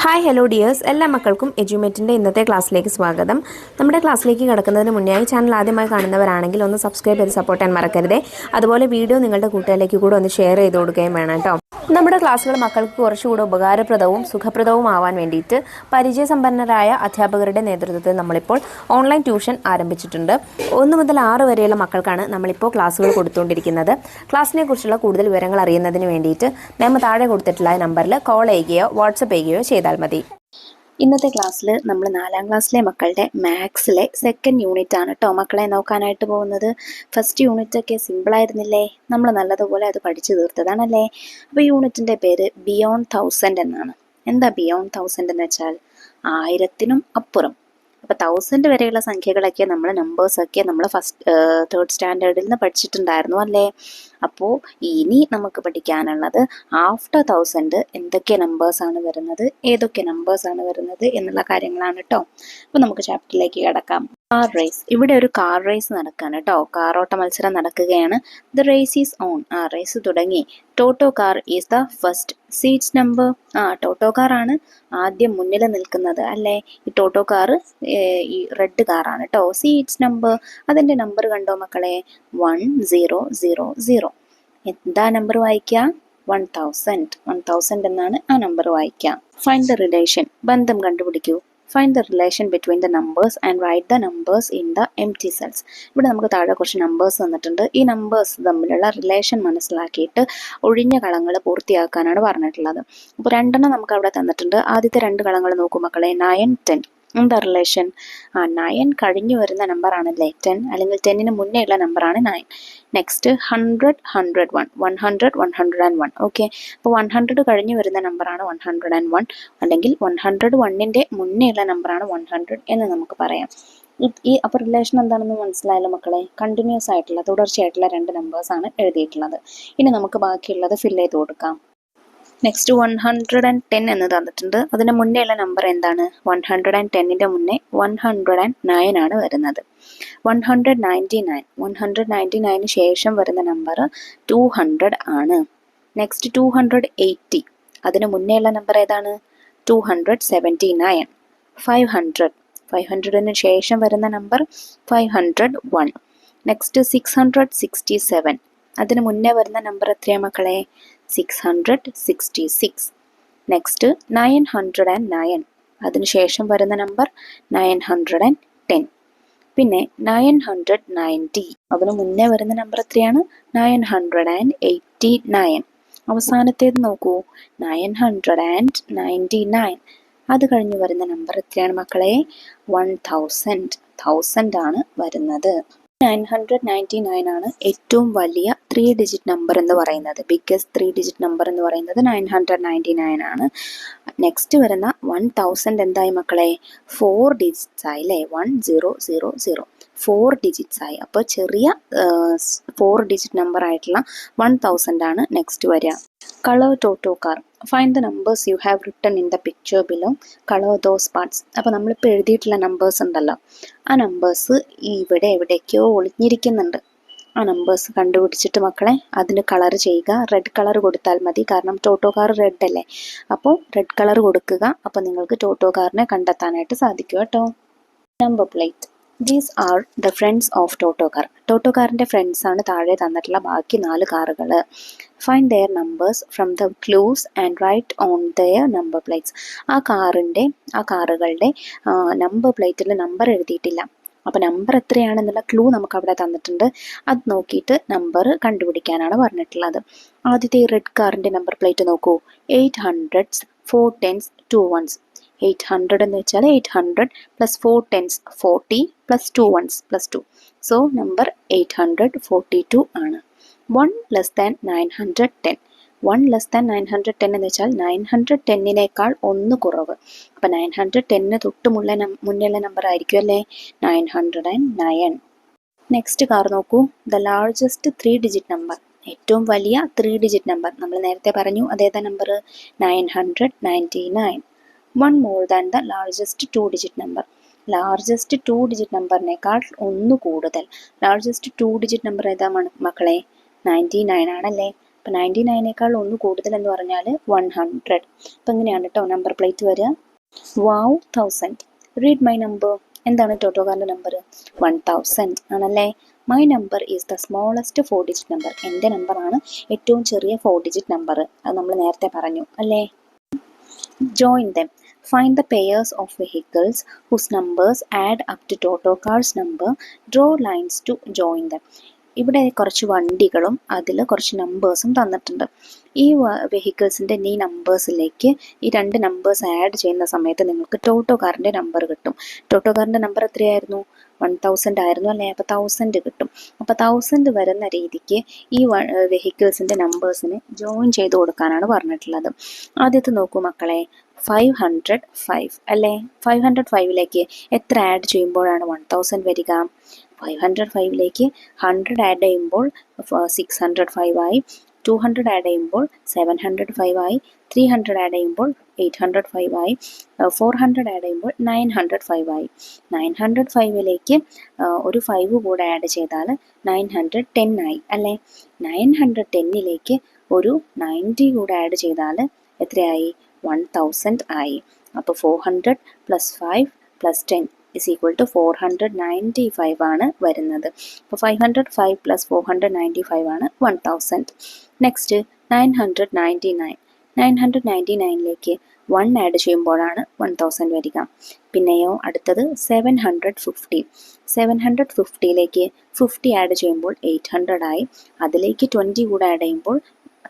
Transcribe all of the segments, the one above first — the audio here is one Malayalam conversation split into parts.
ഹായ് ഹലോ ഡിയേഴ്സ്, എല്ലാ മക്കൾക്കും എജ്യൂമേറ്റിൻ്റെ ഇന്നത്തെ ക്ലാസ്സിലേക്ക് സ്വാഗതം. നമ്മുടെ ക്ലാസ്സിലേക്ക് കടക്കുന്നതിന് മുന്നേയായി ചാനൽ ആദ്യമായി കാണുന്നവരാണെങ്കിൽ ഒന്ന് സബ്സ്ക്രൈബ് ചെയ്ത് സപ്പോർട്ട് ചെയ്യാൻ മറക്കരുതേ. അതുപോലെ വീഡിയോ നിങ്ങളുടെ കൂട്ടുകാരിലേക്ക് കൂടെ ഒന്ന് ഷെയർ ചെയ്ത് കൊടുക്കുകയും വേണം കേട്ടോ. നമ്മുടെ ക്ലാസ്സുകൾ മക്കൾക്ക് കുറച്ചുകൂടെ ഉപകാരപ്രദവും സുഖപ്രദവും ആവാൻ വേണ്ടിയിട്ട് പരിചയസമ്പന്നരായ അധ്യാപകരുടെ നേതൃത്വത്തിൽ നമ്മളിപ്പോൾ ഓൺലൈൻ ട്യൂഷൻ ആരംഭിച്ചിട്ടുണ്ട്. 1 മുതൽ 6 വരെയുള്ള മക്കൾക്കാണ് നമ്മളിപ്പോൾ ക്ലാസ്സുകൾ കൊടുത്തുകൊണ്ടിരിക്കുന്നത്. ക്ലാസ്സിനെ കുറിച്ചുള്ള കൂടുതൽ വിവരങ്ങൾ അറിയുന്നതിന് വേണ്ടിയിട്ട് നമ്മൾ താഴെ കൊടുത്തിട്ടുള്ള നമ്പറിൽ കോൾ ചെയ്യുകയോ വാട്സപ്പ് ചെയ്യുകയോ ചെയ്താൽ മതി. ഇന്നത്തെ ക്ലാസ്സിൽ നമ്മൾ 4ാം ക്ലാസ്സിലെ മക്കളുടെ മാത്സിലെ സെക്കൻഡ് യൂണിറ്റ് ആണ് കേട്ടോ മക്കളെ നോക്കാനായിട്ട് പോകുന്നത്. ഫസ്റ്റ് യൂണിറ്റ് ഒക്കെ സിമ്പിളായിരുന്നില്ലേ? നമ്മൾ നല്ലതുപോലെ അത് പഠിച്ചു തീർത്തതാണല്ലേ. അപ്പോൾ യൂണിറ്റിൻ്റെ പേര് ബിയോണ്ട് 1000 എന്നാണ്. എന്താ ബിയോണ്ട് 1000 എന്ന് വെച്ചാൽ 1000നും അപ്പുറം. അപ്പോൾ 1000 വരെയുള്ള സംഖ്യകളൊക്കെ നമ്പേഴ്സൊക്കെ നമ്മൾ തേർഡ് സ്റ്റാൻഡേർഡിൽ നിന്ന് പഠിച്ചിട്ടുണ്ടായിരുന്നു അല്ലേ. അപ്പോൾ ഇനി നമുക്ക് പഠിക്കാനുള്ളത് ആഫ്റ്റർ 1000 എന്തൊക്കെ നമ്പേഴ്സാണ് വരുന്നത്, ഏതൊക്കെ നമ്പേഴ്സാണ് വരുന്നത് എന്നുള്ള കാര്യങ്ങളാണ് കേട്ടോ. അപ്പോൾ നമുക്ക് ചാപ്റ്ററിലേക്ക് കിടക്കാം. Car race. ഇവിടെ ഒരു കാർ റേസ് നടക്കുകയാണ് കേട്ടോ. കാറോട്ട മത്സരം നടക്കുകയാണ്. The race is on. Race തുടങ്ങി. Toto car is the first. Seats number. Toto കാറാണ് ആദ്യം മുന്നിൽ നിൽക്കുന്നത് അല്ലേ. ഈ ടോട്ടോ കാറ് ഈ റെഡ് കാറാണ് കേട്ടോ. സീറ്റ്സ് നമ്പർ, അതിൻ്റെ നമ്പർ കണ്ടോ മക്കളെ? 1000. എന്താ നമ്പർ വായിക്കുക? 1000 എന്നാണ് ആ നമ്പർ വായിക്കുക. Find the relation. ബന്ധം കണ്ടുപിടിക്കൂ. Find the relation between the numbers and write the numbers in the empty cells. ഇവിടെ നമുക്ക് താഴെ കുറച്ച് നമ്പേഴ്സ് തന്നിട്ടുണ്ട്. ഈ നമ്പേഴ്സ് തമ്മിലുള്ള റിലേഷൻ മനസ്സിലാക്കിയിട്ട് ഒഴിഞ്ഞ കളങ്ങൾ പൂർത്തിയാക്കാനാണ് പറഞ്ഞിട്ടുള്ളത്. അപ്പോൾ 2 നമുക്ക് അവിടെ തന്നിട്ടുണ്ട്. ആദ്യത്തെ 2 കളങ്ങൾ നോക്കൂ മക്കളെ. 9, 10. എന്താ റിലേഷൻ? 9 കഴിഞ്ഞു വരുന്ന നമ്പറാണല്ലേ 10, അല്ലെങ്കിൽ 10ന് മുന്നേ ഉള്ള നമ്പറാണ് 9. നെക്സ്റ്റ് 100, 101. 100, 101. ഓക്കെ, അപ്പോൾ 100 കഴിഞ്ഞു വരുന്ന നമ്പറാണ് 101, അല്ലെങ്കിൽ 101ൻ്റെ മുന്നേ ഉള്ള നമ്പറാണ് 100 എന്ന് നമുക്ക് പറയാം. അപ്പോൾ റിലേഷൻ എന്താണെന്ന് മനസ്സിലായല്ലോ മക്കളെ. കണ്ടിന്യൂസ് ആയിട്ടുള്ള തുടർച്ചയായിട്ടുള്ള 2 നമ്പേഴ്സാണ് എഴുതിയിട്ടുള്ളത്. ഇനി നമുക്ക് ബാക്കിയുള്ളത് ഫില്ല് ചെയ്ത് കൊടുക്കാം. നെക്സ്റ്റ് 110 എന്ന് തന്നിട്ടുണ്ട്. അതിന് മുന്നേ ഉള്ള നമ്പർ എന്താണ്? 110ൻ്റെ മുന്നേ 109 ആണ് വരുന്നത്. 199 ശേഷം വരുന്ന നമ്പർ 200 ആണ്. നെക്സ്റ്റ് 280. അതിന് മുന്നേ ഉള്ള നമ്പർ ഏതാണ്? 279. 500ന് ശേഷം വരുന്ന നമ്പർ 501. നെക്സ്റ്റ് 667. അതിന് മുന്നേ വരുന്ന നമ്പർ എത്രയാ മക്കളെ? 666. നെക്സ്റ്റ് 909. അതിനുശേഷം വരുന്ന നമ്പർ 910. പിന്നെ 990. അതിന് മുന്നേ വരുന്ന നമ്പർ എത്രയാണ്? 989. അവസാനത്തേത് നോക്കൂ, 999. അത് കഴിഞ്ഞ് വരുന്ന നമ്പർ എത്രയാണ് മക്കളെ? 1000 ആണ് വരുന്നത്. 999 ആണ് ഏറ്റവും വലിയ 3 ഡിജിറ്റ് നമ്പർ എന്ന് പറയുന്നത്. ബിഗ്ഗസ്റ്റ് 3 ഡിജിറ്റ് നമ്പർ എന്ന് പറയുന്നത് 999 ആണ്. നെക്സ്റ്റ് വരുന്ന 1000 എന്തായി മക്കളെ? 4 ഡിജിറ്റ്സ് ആയി അല്ലേ. 1000. 4 ഡിജിറ്റ്സ് ആയി. അപ്പോൾ ചെറിയ 4 ഡിജിറ്റ് നമ്പർ ആയിട്ടുള്ള 1000 ആണ് നെക്സ്റ്റ് വരിക. Colour Toto car. Find the numbers you have written in the picture below. Colour those parts. അപ്പോൾ നമ്മളിപ്പോൾ എഴുതിയിട്ടുള്ള നമ്പേഴ്സ് ഉണ്ടല്ലോ, ആ നമ്പേഴ്സ് ഇവിടെ എവിടേക്കോ ഒളിഞ്ഞിരിക്കുന്നുണ്ട്. ആ നമ്പേഴ്സ് കണ്ടുപിടിച്ചിട്ട് മക്കളെ അതിന് കളർ ചെയ്യുക. റെഡ് കളർ കൊടുത്താൽ മതി, കാരണം ടോട്ടോ കാർ റെഡ് അല്ലേ. അപ്പോൾ റെഡ് കളർ കൊടുക്കുക. അപ്പോൾ നിങ്ങൾക്ക് ടോട്ടോ കാറിനെ കണ്ടെത്താനായിട്ട് സാധിക്കും കേട്ടോ. Number plate. These are the friends of Toto car. Toto കാറിൻ്റെ ഫ്രണ്ട്സ് ആണ് താഴെ തന്നിട്ടുള്ള ബാക്കി 4 കാറുകൾ. Find their numbers from the clues and write on their number plates. ആ കാറുകളുടെ നമ്പർ പ്ലേറ്റിൽ നമ്പർ എഴുതിയിട്ടില്ല. അപ്പോൾ നമ്പർ എത്രയാണെന്നുള്ള ക്ലൂ നമുക്ക് അവിടെ തന്നിട്ടുണ്ട്. അത് നോക്കിയിട്ട് നമ്പർ കണ്ടുപിടിക്കാനാണ് പറഞ്ഞിട്ടുള്ളത്. ആദ്യത്തെ ഈ റെഡ് കാറിൻ്റെ നമ്പർ പ്ലേറ്റ് നോക്കൂ. 800s, 4 10s, 2 1s. 800 എന്ന് വെച്ചാൽ 800 + 4 10s 40 + 2 1s + 2. സോ നമ്പർ 842 ആണ്. 1 ലെസ് ദാൻ 910. 1 ലെസ് ദാൻ 910 എന്ന് വെച്ചാൽ 910നേക്കാൾ 1 കുറവ്. അപ്പം 910ന് തൊട്ട് മുന്നേയുള്ള നമ്പർ ആയിരിക്കും അല്ലേ 909. നെക്സ്റ്റ് കാർ നോക്കൂ. The largest 3 digit number. ഏറ്റവും വലിയ 3 ഡിജിറ്റ് നമ്പർ നമ്മൾ നേരത്തെ പറഞ്ഞു. അതേതാ number? 999. 1 more than the largest 2 digit number. Largest 2 digit നമ്പറിനേക്കാൾ 1 കൂടുതൽ. ലാർജസ്റ്റ് 2 ഡിജിറ്റ് നമ്പർ ഏതാ മക്കളെ? 99 ആണല്ലേ. അപ്പോൾ 99നേക്കാൾ 1 കൂടുതൽ എന്ന് പറഞ്ഞാൽ 100. അപ്പോൾ എങ്ങനെയാണ് കേട്ടോ നമ്പർ പ്ലേറ്റ് വരിക? വൗ 1000. Read my number. എന്താണ് ടോട്ടോക്കാരൻ്റെ നമ്പർ? 1000 ആണല്ലേ. My number is the smallest 4 digit number. എൻ്റെ നമ്പറാണ് ഏറ്റവും ചെറിയ 4 ഡിജിറ്റ് നമ്പർ. അത് നമ്മൾ നേരത്തെ പറഞ്ഞു അല്ലേ. Join dum. Find the pairs of vehicles whose numbers add up to Totokar's number. Draw lines to join them. ഇവിടെ കുറച്ച് വണ്ടികളും അതിൽ കുറച്ച് നമ്പേഴ്സും തന്നിട്ടുണ്ട്. ഈ വെഹിക്കിൾസിൻ്റെ ഈ നമ്പേഴ്സിലേക്ക് ഈ 2 നമ്പേഴ്സ് ആഡ് ചെയ്യുന്ന സമയത്ത് നിങ്ങൾക്ക് ടോട്ടോക്കാരൻ്റെ നമ്പർ കിട്ടും. ടോട്ടോക്കാരൻ്റെ നമ്പർ എത്രയായിരുന്നു? 1000 ആയിരുന്നു അല്ലേ. അപ്പോൾ 1000 കിട്ടും. അപ്പോൾ 1000 വരുന്ന രീതിക്ക് ഈ വെഹിക്കിൾസിൻ്റെ നമ്പേഴ്സിന് ജോയിൻ ചെയ്ത് കൊടുക്കാനാണ് പറഞ്ഞിട്ടുള്ളത്. ആദ്യത്തെ നോക്കൂ മക്കളെ, 505 അല്ലേ. 505ലേക്ക് എത്ര ആഡ് ചെയ്യുമ്പോഴാണ് 1000 വരിക? 505ലേക്ക് 100 ആഡ് ചെയ്യുമ്പോൾ 605 ആയി, 200 ആഡ് ചെയ്യുമ്പോൾ 705 ആയി, 300 ആഡ് ചെയ്യുമ്പോൾ 805 ആയി, 400 ആഡ് ചെയ്യുമ്പോൾ 905 ആയി. 905ലേക്ക് ഒരു 5 കൂടെ ആഡ് ചെയ്താൽ 910 ആയി അല്ലേ. 910ലേക്ക് ഒരു 90 കൂടെ ആഡ് ചെയ്താൽ എത്രയായി? 1000 ആയി. അപ്പോൾ 400 + 5 + 10 is equal to 495 ആണ് വരുന്നത്. അപ്പോൾ 505 + 495 ആണ് 1000. നെക്സ്റ്റ് 999. 999ലേക്ക് 1 ആഡ് ചെയ്യുമ്പോഴാണ് 1000 വരിക. പിന്നെയോ അടുത്തത് 750. 750ലേക്ക് 50 ആഡ് ചെയ്യുമ്പോൾ 800 ആയി, അതിലേക്ക് 20 കൂടെ ആഡ് ചെയ്യുമ്പോൾ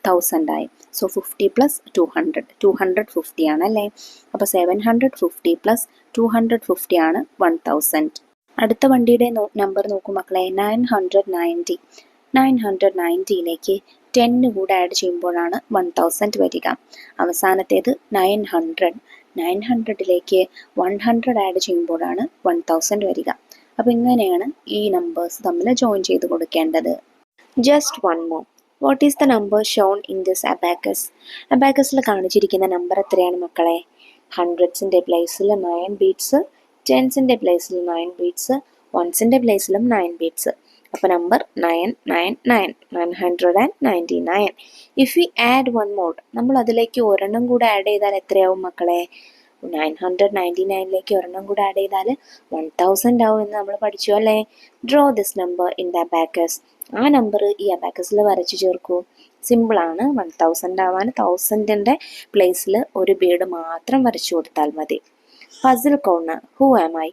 1000 ആയി. സോ 50 + 200 250 ആണല്ലേ. അപ്പോൾ 750 + 250 ആണ് 1000. അടുത്ത വണ്ടിയുടെ നമ്പർ നോക്കൂ മക്കളെ, 990. 990ലേക്ക് 10 കൂടെ ആഡ് ചെയ്യുമ്പോഴാണ് 1000 വരിക. അവസാനത്തേത് 900. 900ലേക്ക് 100 ആഡ് ചെയ്യുമ്പോഴാണ് 1000 വരിക. അപ്പോൾ ഇങ്ങനെയാണ് ഈ നമ്പേഴ്സ് തമ്മിൽ ജോയിൻ ചെയ്ത് കൊടുക്കേണ്ടത്. Just one more. What is the number shown in this abacus? അബാക്കസിൽ കാണിച്ചിരിക്കുന്ന നമ്പർ എത്രയാണ് മക്കളെ? ഹൺഡ്രഡ്സിൻ്റെ പ്ലേസിൽ 9 ബീറ്റ്സ്, ടെൻസിൻ്റെ പ്ലേസിൽ 9 ബീറ്റ്സ്, വൺസിൻ്റെ പ്ലേസിലും 9 ബീറ്റ്സ്. അപ്പോൾ number 999, 999. If we add one more, നമ്മൾ അതിലേക്ക് ഒരെണ്ണം കൂടെ ആഡ് ചെയ്താൽ എത്രയാവും മക്കളെ? 999ലേക്ക് ഒരെണ്ണം കൂടെ ആഡ് ചെയ്താൽ 1000 ആവും എന്ന് നമ്മൾ പഠിച്ചു അല്ലേ. Draw this number in the abacus. ആ നമ്പർ ഈ അബാക്കസിൽ വരച്ചു ചേർക്കൂ. സിമ്പിളാണ്. 1000 ആവാൻ 1000ൻ്റെ പ്ലേസിൽ ഒരു ബീഡ് മാത്രം വരച്ചു കൊടുത്താൽ മതി. Puzzle corner. Who am I?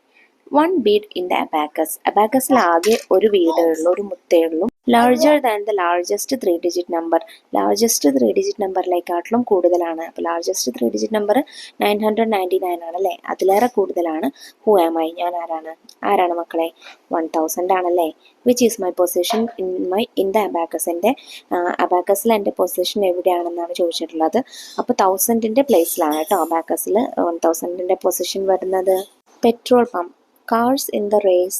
1 bead in the abacus. അബാക്കസിൽ ആകെ ഒരു ബീഡേ ഉള്ളൂ, ഒരു മുത്തേ ഉള്ളൂ. Larger than the largest 3 digit number. Largest 3 digit നമ്പറിലേക്കാട്ടിലും കൂടുതലാണ്. അപ്പോൾ ലാർജസ്റ്റ് 3 ഡിജിറ്റ് നമ്പർ 999 ആണല്ലേ. അതിലേറെ കൂടുതലാണ്. Who am I? ഞാൻ ആരാണ് മക്കളെ? 1000 ആണല്ലേ. Which is my position in the abacus? എൻ്റെ അബാക്കസിൽ എൻ്റെ പൊസിഷൻ എവിടെയാണെന്നാണ് ചോദിച്ചിട്ടുള്ളത്. അപ്പോൾ 1000ൻ്റെ പ്ലേസിലാണ് കേട്ടോ അബാക്കസിൽ 1000ൻ്റെ പൊസിഷൻ വരുന്നത്. Petrol pump. Cars in the race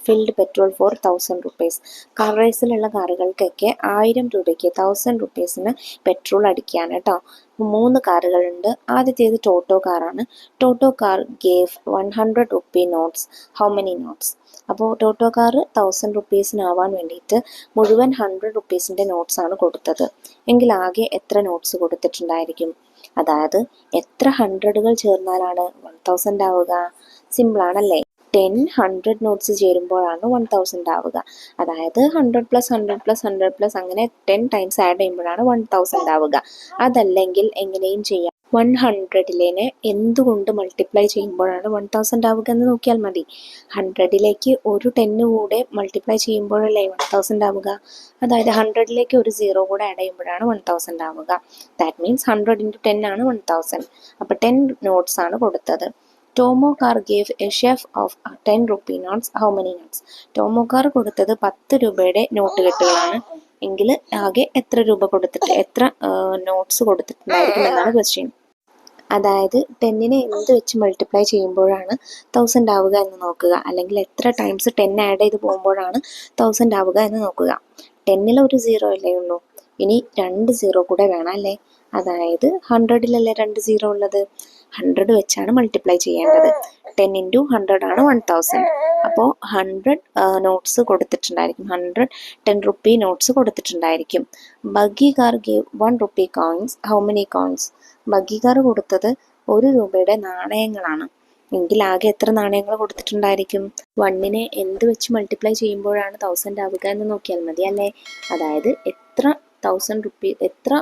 field petrol for 1000 rupees. Car റേസിലുള്ള കാറുകൾക്കൊക്കെ 1000 രൂപയ്ക്ക് 1000 റുപ്പീസിന് പെട്രോൾ അടിക്കുകയാണ് കേട്ടോ. 3 കാറുകളുണ്ട്. ആദ്യത്തേത് ടോട്ടോ കാറാണ്. Toto car gave 100 rupee notes. How many notes? അപ്പോൾ ടോട്ടോ കാർ 1000 റുപ്പീസിനാവാൻ വേണ്ടിയിട്ട് മുഴുവൻ 100 റുപ്പീസിൻ്റെ നോട്ട്സാണ് കൊടുത്തത്. എങ്കിൽ ആകെ എത്ര നോട്ട്സ് കൊടുത്തിട്ടുണ്ടായിരിക്കും? അതായത് എത്ര 100കൾ ചേർന്നാലാണ് 1000 ആവുക? സിമ്പിളാണല്ലേ. 10 100 നോട്ട്സ് ചേരുമ്പോഴാണ് 1000 ആവുക. അതായത് 100 + 100 + 100 + അങ്ങനെ 10 ടൈംസ് ആഡ് ചെയ്യുമ്പോഴാണ് 1000 ആവുക. അതല്ലെങ്കിൽ എങ്ങനെയും ചെയ്യാം. 100നെ എന്തുകൊണ്ട് മൾട്ടിപ്ലൈ ചെയ്യുമ്പോഴാണ് 1000 ആവുക എന്ന് നോക്കിയാൽ മതി. 100ലേക്ക് ഒരു 10 കൂടെ മൾട്ടിപ്ലൈ ചെയ്യുമ്പോഴല്ലേ 1000 ആവുക. അതായത് 100ലേക്ക് ഒരു 0 കൂടെ ആഡ് ചെയ്യുമ്പോഴാണ് 1000 ആവുക. ദാറ്റ് മീൻസ് 100 × 10 ആണ് 1000. അപ്പോൾ 10 നോട്ട്സ് ആണ് കൊടുത്തത്. Tomo car gave A chef of 10 rupee notes. How many notes? Tomo car കൊടുത്തത് 10 രൂപയുടെ നോട്ട് കെട്ടുകളാണ്. എങ്കിൽ ആകെ എത്ര രൂപ കൊടുത്തിട്ട് എത്ര നോട്ട്സ് കൊടുത്തിട്ടുണ്ടായിരിക്കും എന്നാണ് ക്വസ്റ്റ്യൻ. അതായത് 10നെ എന്ത് വെച്ച് മൾട്ടിപ്ലൈ ചെയ്യുമ്പോഴാണ് 1000 ആവുക എന്ന് നോക്കുക. അല്ലെങ്കിൽ എത്ര ടൈംസ് 10 ആഡ് ചെയ്ത് പോകുമ്പോഴാണ് 1000 ആവുക എന്ന് നോക്കുക. 10ൽ ഒരു 0 അല്ലേ ഉള്ളൂ. ഇനി 2 0 കൂടെ വേണം അല്ലേ. അതായത് 100ലല്ലേ 2 0 ഉള്ളത്. 100 വെച്ചാണ് മൾട്ടിപ്ലൈ ചെയ്യേണ്ടത്. 10 ഇൻറ്റു 100 ആണ് 1000. അപ്പോൾ 100 നോട്ട്സ് കൊടുത്തിട്ടുണ്ടായിരിക്കും, 100 10 രൂപ നോട്ട്സ് കൊടുത്തിട്ടുണ്ടായിരിക്കും. ബഗ്ഗി കാർ ഗേവ് 1 രൂപ coins. How many coins? Buggy car കൊടുത്തത് 1 രൂപയുടെ നാണയങ്ങളാണ്. എങ്കിൽ ആകെ എത്ര നാണയങ്ങൾ കൊടുത്തിട്ടുണ്ടായിരിക്കും? 1നെ എന്ത് വെച്ച് മൾട്ടിപ്ലൈ ചെയ്യുമ്പോഴാണ് 1000 ആവുക എന്ന് നോക്കിയാൽ മതി അല്ലേ. അതായത് എത്ര 1000 രൂപ, എത്ര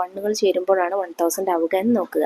1കൾ ചേരുമ്പോഴാണ് 1000 ആവുക എന്ന് നോക്കുക.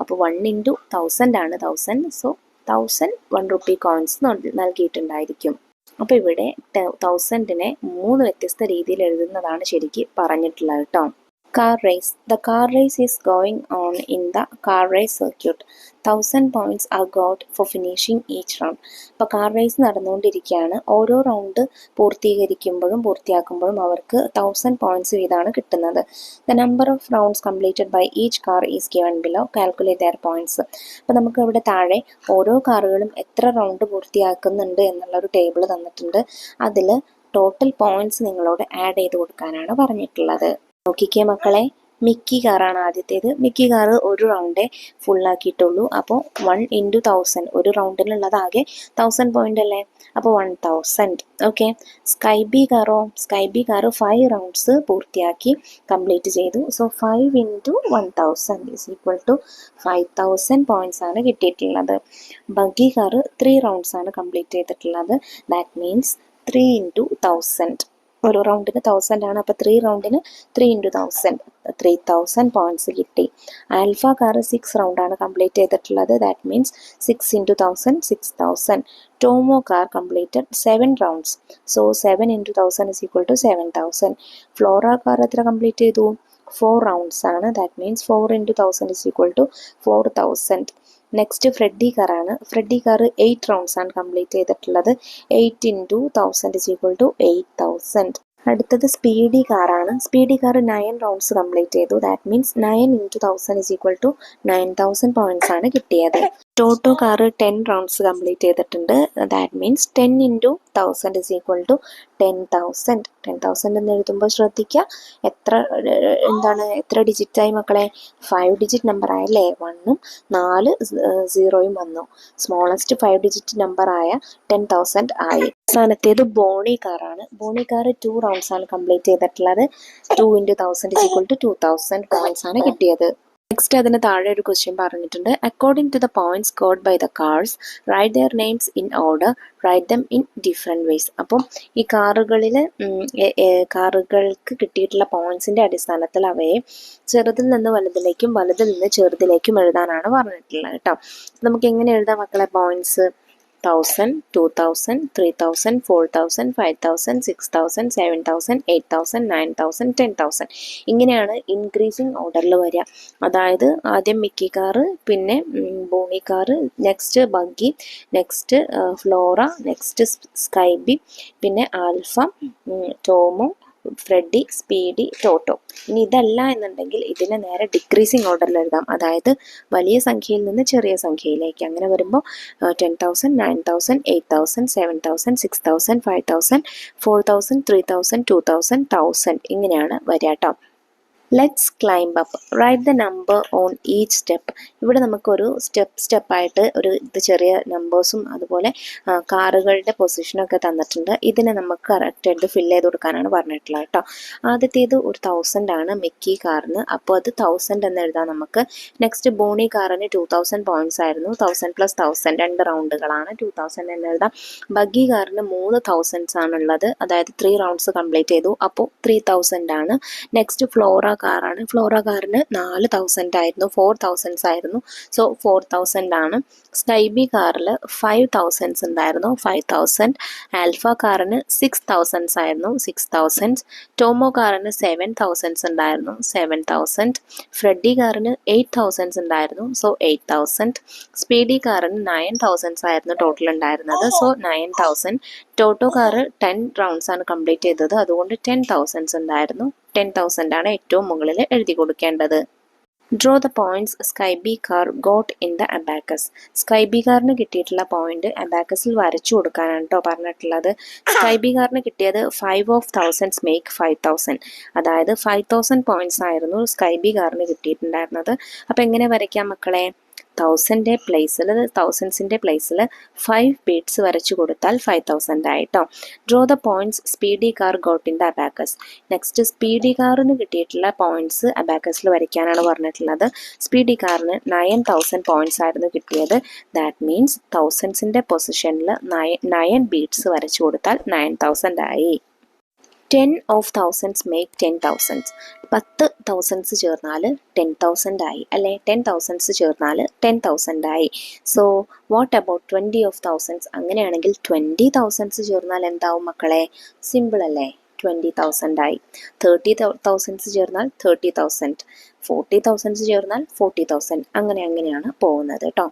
അപ്പോൾ 1 ഇൻറ്റു 1000 ആണ് 1000. സോ 1000 1 രൂപ കോയിൻസ് നൽകിയിട്ടുണ്ടായിരിക്കും. അപ്പോൾ ഇവിടെ 1000നെ 3 വ്യത്യസ്ത രീതിയിൽ എഴുതുന്നതാണ് ശരിക്കും പറഞ്ഞിട്ടുള്ളത് കേട്ടോ. Car race. The car race is going on in the car race circuit. 1000 points are got for finishing each round. ഇപ്പോൾ കാർ റേസ് നടന്നുകൊണ്ടിരിക്കുകയാണ്. ഓരോ റൗണ്ട് പൂർത്തിയാക്കുമ്പോഴും അവർക്ക് 1000 പോയിന്റ്സ് വീതമാണ് കിട്ടുന്നത്. The number of rounds completed by each car is given below. Calculate their points. അപ്പോൾ നമുക്ക് ഇവിടെ താഴെ ഓരോ കാറുകളും എത്ര റൗണ്ട് പൂർത്തിയാക്കുന്നുണ്ട് എന്നുള്ളൊരു ടേബിൾ തന്നിട്ടുണ്ട്. അതിൽ ടോട്ടൽ പോയിന്റ്സ് നിങ്ങളോട് ആഡ് ചെയ്ത് കൊടുക്കാനാണ് പറഞ്ഞിട്ടുള്ളത്. നോക്കിക്കേ മക്കളെ, മിക്കി കാറാണ് ആദ്യത്തേത്. മിക്കി കാറ് ഒരു റൗണ്ടേ ഫുള്ളാക്കിയിട്ടുള്ളൂ. അപ്പോൾ 1 ഇൻറ്റു 1000, ഒരു റൗണ്ടിലുള്ളത് ആകെ 1000 പോയിന്റ് അല്ലേ. അപ്പോൾ 1000. ഓക്കെ. സ്കൈ ബി കാറോ? സ്കൈ ബി കാറ് 5 റൗണ്ട്സ് പൂർത്തിയാക്കി കംപ്ലീറ്റ് ചെയ്തു. So 5 into 1000 is equal to 5000 points ആണ് കിട്ടിയിട്ടുള്ളത്. ബഗ്ഗി കാറ് 3 റൗണ്ട്സ് ആണ് കംപ്ലീറ്റ് ചെയ്തിട്ടുള്ളത്. That means 3 into 1000. ഒരു റൗണ്ടിന് 1000 ആണ്. അപ്പോൾ 3 റൗണ്ടിന് 3 ഇൻറ്റു 1000, 3000 പോയിന്റ്സ് കിട്ടി. ആൽഫ കാർ 6 റൗണ്ടാണ് കംപ്ലീറ്റ് ചെയ്തിട്ടുള്ളത്. That means 6 into 1000, 6000. Tomo car completed 7 rounds. So 7 into 1000 is equal to 7000. Flora car എത്ര കംപ്ലീറ്റ് ചെയ്തു? 4 റൗണ്ട്സ് ആണ്. That means 4 into 1000 is equal to 4000. Next Freddy കാറാണ്. ഫ്രെഡി കാർ 8 റൗണ്ട്സ് ആണ് കംപ്ലീറ്റ് ചെയ്തിട്ടുള്ളത്. 8 ഇൻറ്റു 1000 ഇസ് ഈക്വൽ ടു 8000. അടുത്തത് സ്പീഡി കാറാണ്. സ്പീഡി കാർ 9 റൗണ്ട്സ് കംപ്ലീറ്റ് ചെയ്തു. That means 9 into 1000 is equal to 9000 points ആണ് കിട്ടിയത്. ടോട്ടോ കാർ 10 റൗണ്ട്സ് കംപ്ലീറ്റ് ചെയ്തിട്ടുണ്ട്. That means 10 into 1000 is equal to 10,000. 10,000 എന്ന് എഴുതുമ്പോൾ ശ്രദ്ധിക്കുക, എത്ര ഡിജിറ്റായി മക്കളെ? 5 ഡിജിറ്റ് നമ്പർ ആയല്ലേ. 1ഉം 4 0യും വന്നു. സ്മോളസ്റ്റ് 5 ഡിജിറ്റ് നമ്പർ ആയ 10,000 ആയി. അവസാനത്തേത് ബോണി കാറാണ്. ബോണി കാർ 2 റൗണ്ട്സ് ആണ് കംപ്ലീറ്റ് ചെയ്തിട്ടുള്ളത്. 2 into 1000 is equal to 2000 points ആണ് കിട്ടിയത്. നെക്സ്റ്റ് അതിന് താഴെ ഒരു ക്വസ്റ്റ്യൻ പറഞ്ഞിട്ടുണ്ട്. According to the points scored by the cars write their names in order, write them in different ways. അപ്പം ഈ കാറുകൾക്ക് കിട്ടിയിട്ടുള്ള പോയിന്റ്സിൻ്റെ അടിസ്ഥാനത്തിൽ അവയെ ചെറുതിൽ നിന്ന് വലുതിലേക്കും വലുതിൽ നിന്ന് ചെറുതിലേക്കും എഴുതാനാണ് പറഞ്ഞിട്ടുള്ളത് കേട്ടോ. നമുക്ക് എങ്ങനെ എഴുതാം മക്കളെ പോയിന്റ്സ്? 1000, 2000, 3000, 4000, 5000, 6000, 7000, 8000, 9000, 10,000. ഇങ്ങനെയാണ് ഇൻക്രീസിങ് ഓർഡറിൽ വരിക. അതായത് ആദ്യം മിക്കി കാറ്, പിന്നെ Bonnie car, next buggy, next Flora, next Sky B, പിന്നെ Alpha, Tomo, Freddy, Speedy, Toto. ഇനി ഇതല്ല എന്നുണ്ടെങ്കിൽ ഇതിനെ നേരെ ഡിക്രീസിങ് ഓർഡറിൽ എഴുതാം. അതായത് വലിയ സംഖ്യയിൽ നിന്ന് ചെറിയ സംഖ്യയിലേക്ക്. അങ്ങനെ വരുമ്പോൾ 10,000, 9,000, 8,000, 7,000, 6,000, 5,000, 4,000, 3,000, 2,000, 1,000 ഇങ്ങനെയാണ് വരിക കേട്ടോ. Let's climb up. Write the number on each step. ഇവിടെ നമുക്കൊരു സ്റ്റെപ്പായിട്ട് ഒരു ചെറിയ നമ്പേഴ്സും അതുപോലെ കാറുകളുടെ പൊസിഷനൊക്കെ തന്നിട്ടുണ്ട്. ഇതിനെ നമുക്ക് കറക്റ്റായിട്ട് ഫില്ല് ചെയ്ത് കൊടുക്കാനാണ് പറഞ്ഞിട്ടുള്ളത് കേട്ടോ. ആദ്യത്തേത് ഒരു 1000 ആണ് മിക്കി കാറിന്. അപ്പോൾ അത് 1000 എന്ന് എഴുതാം നമുക്ക്. നെക്സ്റ്റ് ബോണി കാറിന് 2000 പോയിന്റ്സ് ആയിരുന്നു. 1000 + 1000 2 റൗണ്ടുകളാണ്. 2000 എന്ന് എഴുതാം. ബഗ്ഗി കാറിന് 3 1000s ആണുള്ളത്. അതായത് 3 റൗണ്ട്സ് കംപ്ലീറ്റ് ചെയ്തു. അപ്പോൾ 3000 ആണ്. നെക്സ്റ്റ് ഫ്ലോറ കാറാണ്. ഫ്ലോറ കാറിന് 4000 ആയിരുന്നു. 4000s ആയിരുന്നു. സോ 4000 ആണ്. സ്കൈ ബി കാറിൽ 5000s ഉണ്ടായിരുന്നു. 5000. ആൽഫ കാറിന് 6000s ആയിരുന്നു. 6000. ടോമോ കാറിന് 7000s ഉണ്ടായിരുന്നു. 7000. ഫ്രെഡി കാറിന് 8000s ഉണ്ടായിരുന്നു. സോ 8000. സ്പീഡി കാറിന് 9000s ആയിരുന്നു ടോട്ടൽ ഉണ്ടായിരുന്നത്. സോ 9000. ടോട്ടോ കാറ് 10 റൗണ്ട്സ് ആണ് കംപ്ലീറ്റ് ചെയ്തത്. അതുകൊണ്ട് 10,000s ഉണ്ടായിരുന്നു. 10,000 ആണ് ഏറ്റവും മുകളിൽ എഴുതി കൊടുക്കേണ്ടത്. Draw the points sky B car got in the abacus. Sky B കാറിന് കിട്ടിയിട്ടുള്ള പോയിന്റ് അബാക്കസിൽ വരച്ചു കൊടുക്കാനാണ് കേട്ടോ പറഞ്ഞിട്ടുള്ളത്. സ്കൈ ബി കാറിന് കിട്ടിയത് 5 of 1000s make 5,000. അതായത് 5,000 പോയിന്റ്സ് ആയിരുന്നു സ്കൈ ബി കാറിന് കിട്ടിയിട്ടുണ്ടായിരുന്നത്. അപ്പം എങ്ങനെ വരയ്ക്കാം മക്കളെ? തൗസൻഡിൻ്റെ പ്ലേസിൽ 5 ബീഡ്സ് വരച്ചു കൊടുത്താൽ 5000 ആയിട്ടോ. Draw the points speedy car got in the abacus. Next speedy കാറിന് കിട്ടിയിട്ടുള്ള പോയിന്റ്സ് അബാക്കസിൽ വരയ്ക്കാനാണ് പറഞ്ഞിട്ടുള്ളത്. സ്പീഡി കാറിന് 9000 പോയിന്റ്സ് ആയിരുന്നു കിട്ടിയത്. ദാറ്റ് മീൻസ് തൗസൻഡ്സിൻ്റെ പൊസിഷനിൽ 9 ബീഡ്സ് വരച്ചു കൊടുത്താൽ 9000 ആയി. 10 of thousands make 10,000. 10 thousands ചേർന്നാൽ 10,000 ആയി അല്ലേ? 10 thousands ചേർന്നാൽ 10,000 ആയി. So what about 20 of thousands? അങ്ങനെയാണെങ്കിൽ 20 thousands ചേർന്നാൽ എന്താവും മക്കളെ? സിമ്പിൾ അല്ലേ? 20,000 ആയി. 30 thousands ചേർന്നാൽ 30,000. 40 thousands ചേർന്നാൽ 40,000. അങ്ങനെയാണ് പോകുന്നത് കേട്ടോ.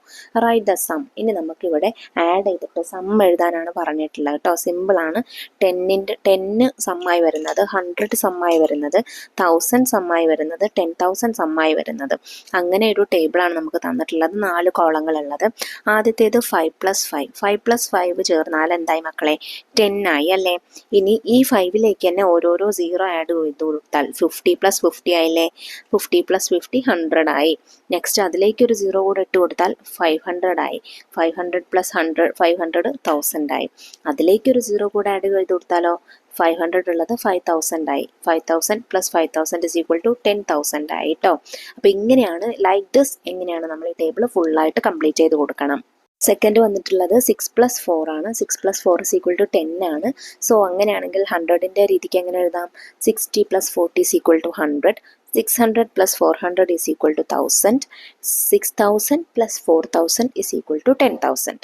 Write the sum. ഇനി നമുക്കിവിടെ ആഡ് ചെയ്തിട്ട് സം എഴുതാനാണ് പറഞ്ഞിട്ടുള്ളത് കേട്ടോ. സിമ്പിളാണ്. 10 സമ്മായി വരുന്നത്, 100 സമ്മായി വരുന്നത്, 1000 സമ്മായി വരുന്നത്, 10,000 സമ്മായി വരുന്നത്. അങ്ങനെ ഒരു ടേബിളാണ് നമുക്ക് തന്നിട്ടുള്ളത്. 4 കോളങ്ങളുള്ളത്. ആദ്യത്തേത് 5 + 5. 5 + 5 ചേർന്നാൽ എന്തായി മക്കളെ? 10 ആയി അല്ലേ? ഇനി ഈ 5ലേക്ക് തന്നെ ഓരോരോ 0 ആഡ് ചെയ്ത് കൊടുത്താൽ 50 + 50 ആയില്ലേ? 50 + 50 100 ആയി. നെക്സ്റ്റ് അതിലേക്ക് ഒരു 0 കൂടെ ഇട്ട് കൊടുത്താൽ 500 ആയി. 500 + 100 500 1000 ആയി. അതിലേക്ക് ഒരു 0 കൂടെ ആഡ് ചെയ്ത് കൊടുത്താലോ 500 ഉള്ളത് 5000 ആയി. 5000 + 5000 = 10,000 ആയി കേട്ടോ. അപ്പോൾ ഇങ്ങനെയാണ് ലൈക്ക് ദിസ് എങ്ങനെയാണ് നമ്മൾ ഈ ടേബിൾ ഫുള്ളായിട്ട് കംപ്ലീറ്റ് ചെയ്ത് കൊടുക്കണം. സെക്കൻഡ് വന്നിട്ടുള്ളത് 6 + 4 ആണ്. 6 + 4 = 10 ആണ്. സോ അങ്ങനെയാണെങ്കിൽ 100ൻ്റെ രീതിക്ക് എങ്ങനെ എഴുതാം? 60 + 40 = 100. 600 + 400 = 1000. 6000 + 4000 = 10,000.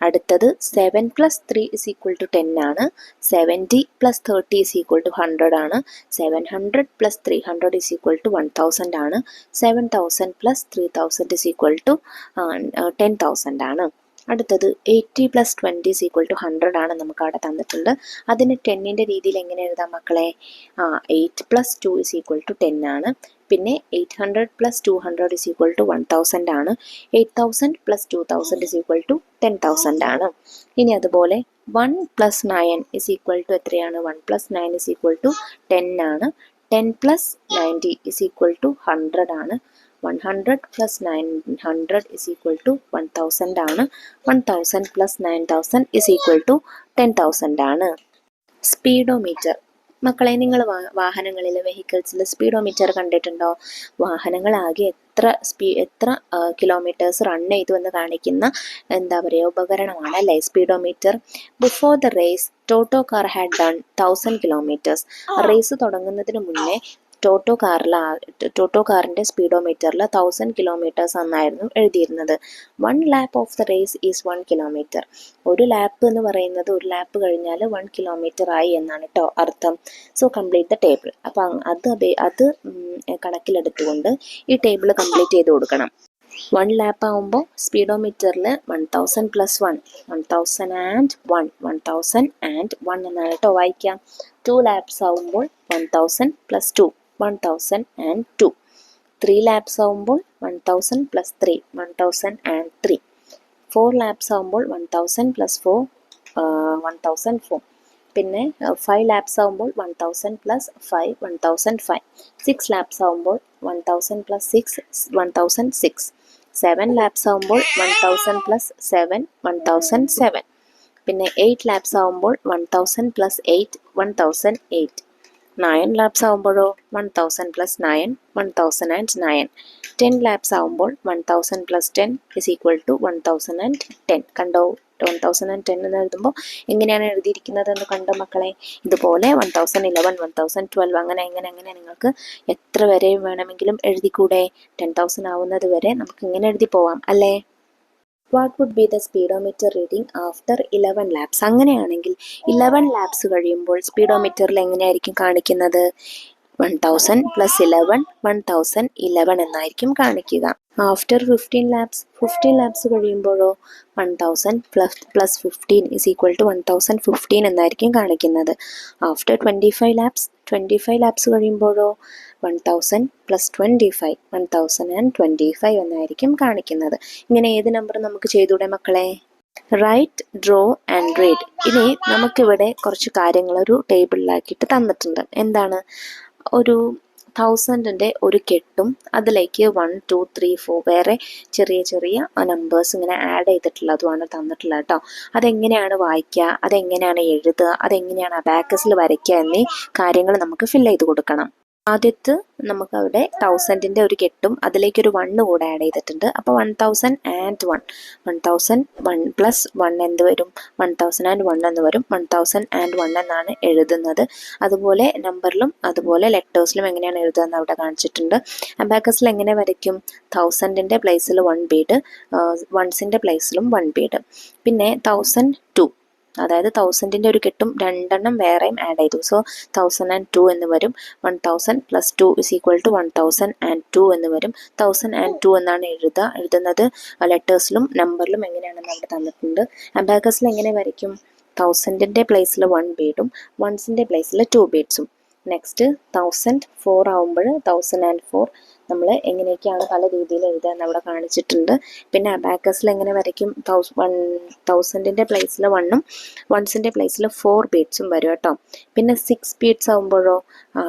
അടുത്തത് 7 + 3 = 10 ആണ്. 70 + 30 = 100 ആണ്. 700 + 300 = 1000 ആണ്. 7000 + 3000 = 10,000 ആണ്. അടുത്തത് 80 + 20 = 100 ആണ് നമുക്ക് അവിടെ തന്നിട്ടുണ്ട്. അതിന് 10ൻ്റെ രീതിയിൽ എങ്ങനെ എഴുതാം മക്കളെ? 8 + 2 = 10 ആണ്. പിന്നെ 800 + 200 = 1000 ആണ്. 8000 + 2000 = 10,000 ആണ്. ഇനി അതുപോലെ 1 + 9 = എത്രയാണ്? 1 + 9 = 10 ആണ്. 10 + 90 = 100 ആണ്. 100 + 900 = 1000 ആണ്. 1000 + 9000 = 10,000 ആണ്. സ്പീഡോമീറ്റർ. മക്കളെ, നിങ്ങൾ വാഹനങ്ങളിൽ വെഹിക്കിൾസിൽ സ്പീഡോമീറ്റർ കണ്ടിട്ടുണ്ടോ? വാഹനങ്ങൾ ആകെ എത്ര കിലോമീറ്റേഴ്സ് റൺ ചെയ്തു എന്ന് കാണിക്കുന്ന എന്താ പറയുക ഉപകരണമാണ് അല്ലേ speedometer. Before the race Toto car had done 1000 kilometres. Race തുടങ്ങുന്നതിന് മുന്നേ ടോട്ടോ കാറിൻ്റെ സ്പീഡോമീറ്ററിൽ 1000 കിലോമീറ്റേഴ്സ് എന്നായിരുന്നു എഴുതിയിരുന്നത്. 1 lap of the race is 1 kilometre. ഒരു ലാപ്പ് എന്ന് പറയുന്നത് ഒരു ലാപ്പ് കഴിഞ്ഞാൽ 1 കിലോമീറ്റർ ആയി എന്നാണ് കേട്ടോ അർത്ഥം. So complete the table. അപ്പം അത് കണക്കിലെടുത്തുകൊണ്ട് ഈ ടേബിൾ കംപ്ലീറ്റ് ചെയ്ത് കൊടുക്കണം. 1 ലാപ്പ് ആകുമ്പോൾ സ്പീഡോമീറ്ററിൽ 1000 + 1 1001 1001 എന്നാണ് കേട്ടോ വായിക്കാം. 2 ലാപ്സ് ആകുമ്പോൾ 1000 + 2 1002. 3 ലാപ്സ് ആകുമ്പോൾ 1000 + 3 1003. 4 ലാപ്സ് ആകുമ്പോൾ 1000 + 4 1004. പിന്നെ 5 ലാപ്സ് ആകുമ്പോൾ 1000 + 5 1005. 6 ലാപ്സ് ആകുമ്പോൾ 1000 + 6 1006. 7 ലാപ്സ് ആകുമ്പോൾ 1000 + 7 1007. പിന്നെ 8 ലാപ്സ് ആകുമ്പോൾ 1000 + 8 1008. 9 ലാപ്സ് ആകുമ്പോഴോ 1000 + 9 1009. 10 ലാപ്സ് ആകുമ്പോൾ 1000 + 10 = 1010. കണ്ടോ? 1010 എന്ന് എഴുതുമ്പോൾ എങ്ങനെയാണ് എഴുതിയിരിക്കുന്നത് എന്ന് കണ്ടോ മക്കളെ? ഇതുപോലെ 1011 1012 അങ്ങനെ നിങ്ങൾക്ക് എത്ര വരെ വേണമെങ്കിലും എഴുതിക്കൂടെ? 10,000 ആവുന്നത് വരെ നമുക്ക് ഇങ്ങനെ എഴുതി പോവാം അല്ലേ? What would be the speedometer reading after 11 laps? അങ്ങനെയാണെങ്കിൽ 11 ലാപ്സ് കഴിയുമ്പോൾ സ്പീഡോമീറ്ററിൽ എങ്ങനെയായിരിക്കും കാണിക്കുന്നത്? 1000 + 11 1011 എന്നായിരിക്കും കാണിക്കുക. ആഫ്റ്റർ 15 ലാപ്സ് കഴിയുമ്പോഴോ 1000 + 15 = 1015 എന്നായിരിക്കും കാണിക്കുന്നത്. ആഫ്റ്റർ 25 ലാപ്സ് കഴിയുമ്പോഴോ 1000 + 25 1025 എന്നായിരിക്കും കാണിക്കുന്നത്. ഇങ്ങനെ ഏത് നമ്പർ നമുക്ക് ചെയ്തൂടെ മക്കളെ? Write, draw and read. ഇനി നമുക്കിവിടെ കുറച്ച് കാര്യങ്ങൾ ഒരു ടേബിളിലാക്കിയിട്ട് തന്നിട്ടുണ്ട്. എന്താണ്? ഒരു തൗസൻഡിൻ്റെ ഒരു കെട്ടും അതിലേക്ക് 1 2 3 4 വേറെ ചെറിയ ചെറിയ നമ്പേഴ്സ് ഇങ്ങനെ ആഡ് ചെയ്തിട്ടുള്ളതുമാണ് തന്നിട്ടുള്ളത് കേട്ടോ. അതെങ്ങനെയാണ് വായിക്കുക, അതെങ്ങനെയാണ് എഴുതുക, അതെങ്ങനെയാണ് അബാക്കസിൽ വരയ്ക്കുക എന്നീ കാര്യങ്ങൾ നമുക്ക് ഫില്ല് ചെയ്ത് കൊടുക്കണം. ആദ്യത്തെ നമുക്കവിടെ തൗസൻഡിൻ്റെ ഒരു കെട്ടും അതിലേക്കൊരു 1 കൂടെ ആഡ് ചെയ്തിട്ടുണ്ട്. അപ്പോൾ 1001 1001 പ്ലസ് 1 എന്ത് വരും, 1001 എന്ന് വരും. 1001 എന്നാണ് എഴുതുന്നത്. അതുപോലെ നമ്പറിലും അതുപോലെ ലെറ്റേഴ്സിലും എങ്ങനെയാണ് എഴുതുക എന്ന് അവിടെ കാണിച്ചിട്ടുണ്ട്. അബാക്കസിൽ എങ്ങനെ വരയ്ക്കും, തൗസൻഡിൻ്റെ പ്ലേസിൽ 1 ബീഡ്, വൺസിൻ്റെ പ്ലേസിലും 1 ബീഡ്. പിന്നെ 1002, അതായത് തൗസൻഡിൻ്റെ ഒരു കെട്ടും 2 എണ്ണം വേറെയും ആഡ് ചെയ്തു. സോ 1002 എന്ന് വരും. 1000 പ്ലസ് 2 ഇസ് ഈക്വൽ ടു 1002 എന്ന് വരും. 1002 എന്നാണ് എഴുതുന്നത്. ലെറ്റേഴ്സിലും നമ്പറിലും എങ്ങനെയാണെന്ന് അവിടെ തന്നിട്ടുണ്ട്. അബാക്കസിൽ എങ്ങനെ വരയ്ക്കും, തൗസൻഡിൻ്റെ പ്ലേസിൽ 1 ബീഡും വൺസിൻ്റെ പ്ലേസിൽ 2 ബീഡ്സും. നെക്സ്റ്റ് 1004 ആവുമ്പോൾ 1004 നമ്മൾ എങ്ങനെയൊക്കെയാണ് പല രീതിയിൽ എഴുതുക എന്ന് അവിടെ കാണിച്ചിട്ടുണ്ട്. പിന്നെ അബാക്കസിൽ എങ്ങനെ വരയ്ക്കും, തൗസൻഡിൻ്റെ പ്ലേസിൽ 1ഉം വൺസിൻ്റെ പ്ലേസിൽ 4 ബീഡ്സും വരും കേട്ടോ. പിന്നെ 6 ബീഡ്സ് ആകുമ്പോഴോ,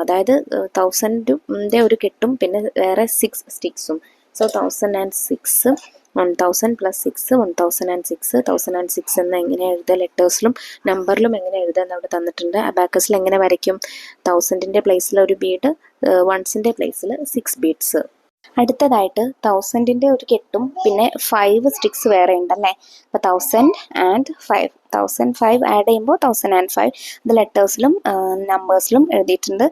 അതായത് തൗസൻഡിൻ്റെ ഒരു കെട്ടും പിന്നെ വേറെ 6 സ്റ്റിക്സും. സോ 1006 1000 പ്ലസ് 6 1006 1006 എന്ന് എങ്ങനെ എഴുതുക, ലെറ്റേഴ്സിലും നമ്പറിലും എങ്ങനെ എഴുതുക എന്ന് അവിടെ തന്നിട്ടുണ്ട്. അബാക്കസിൽ എങ്ങനെ വരയ്ക്കും, തൗസൻഡിൻ്റെ പ്ലേസിൽ ഒരു ബീഡ്, വൺസിൻ്റെ പ്ലേസിൽ 6 ബീഡ്സ്. അടുത്തതായിട്ട് തൗസൻഡിൻ്റെ ഒരു കെട്ടും പിന്നെ 5 സ്റ്റിക്സ് വേറെ ഉണ്ടല്ലേ. അപ്പോൾ 1005 ആഡ് ചെയ്യുമ്പോൾ 1005 ഇത് ലെറ്റേഴ്സിലും നമ്പേഴ്സിലും എഴുതിയിട്ടുണ്ട്.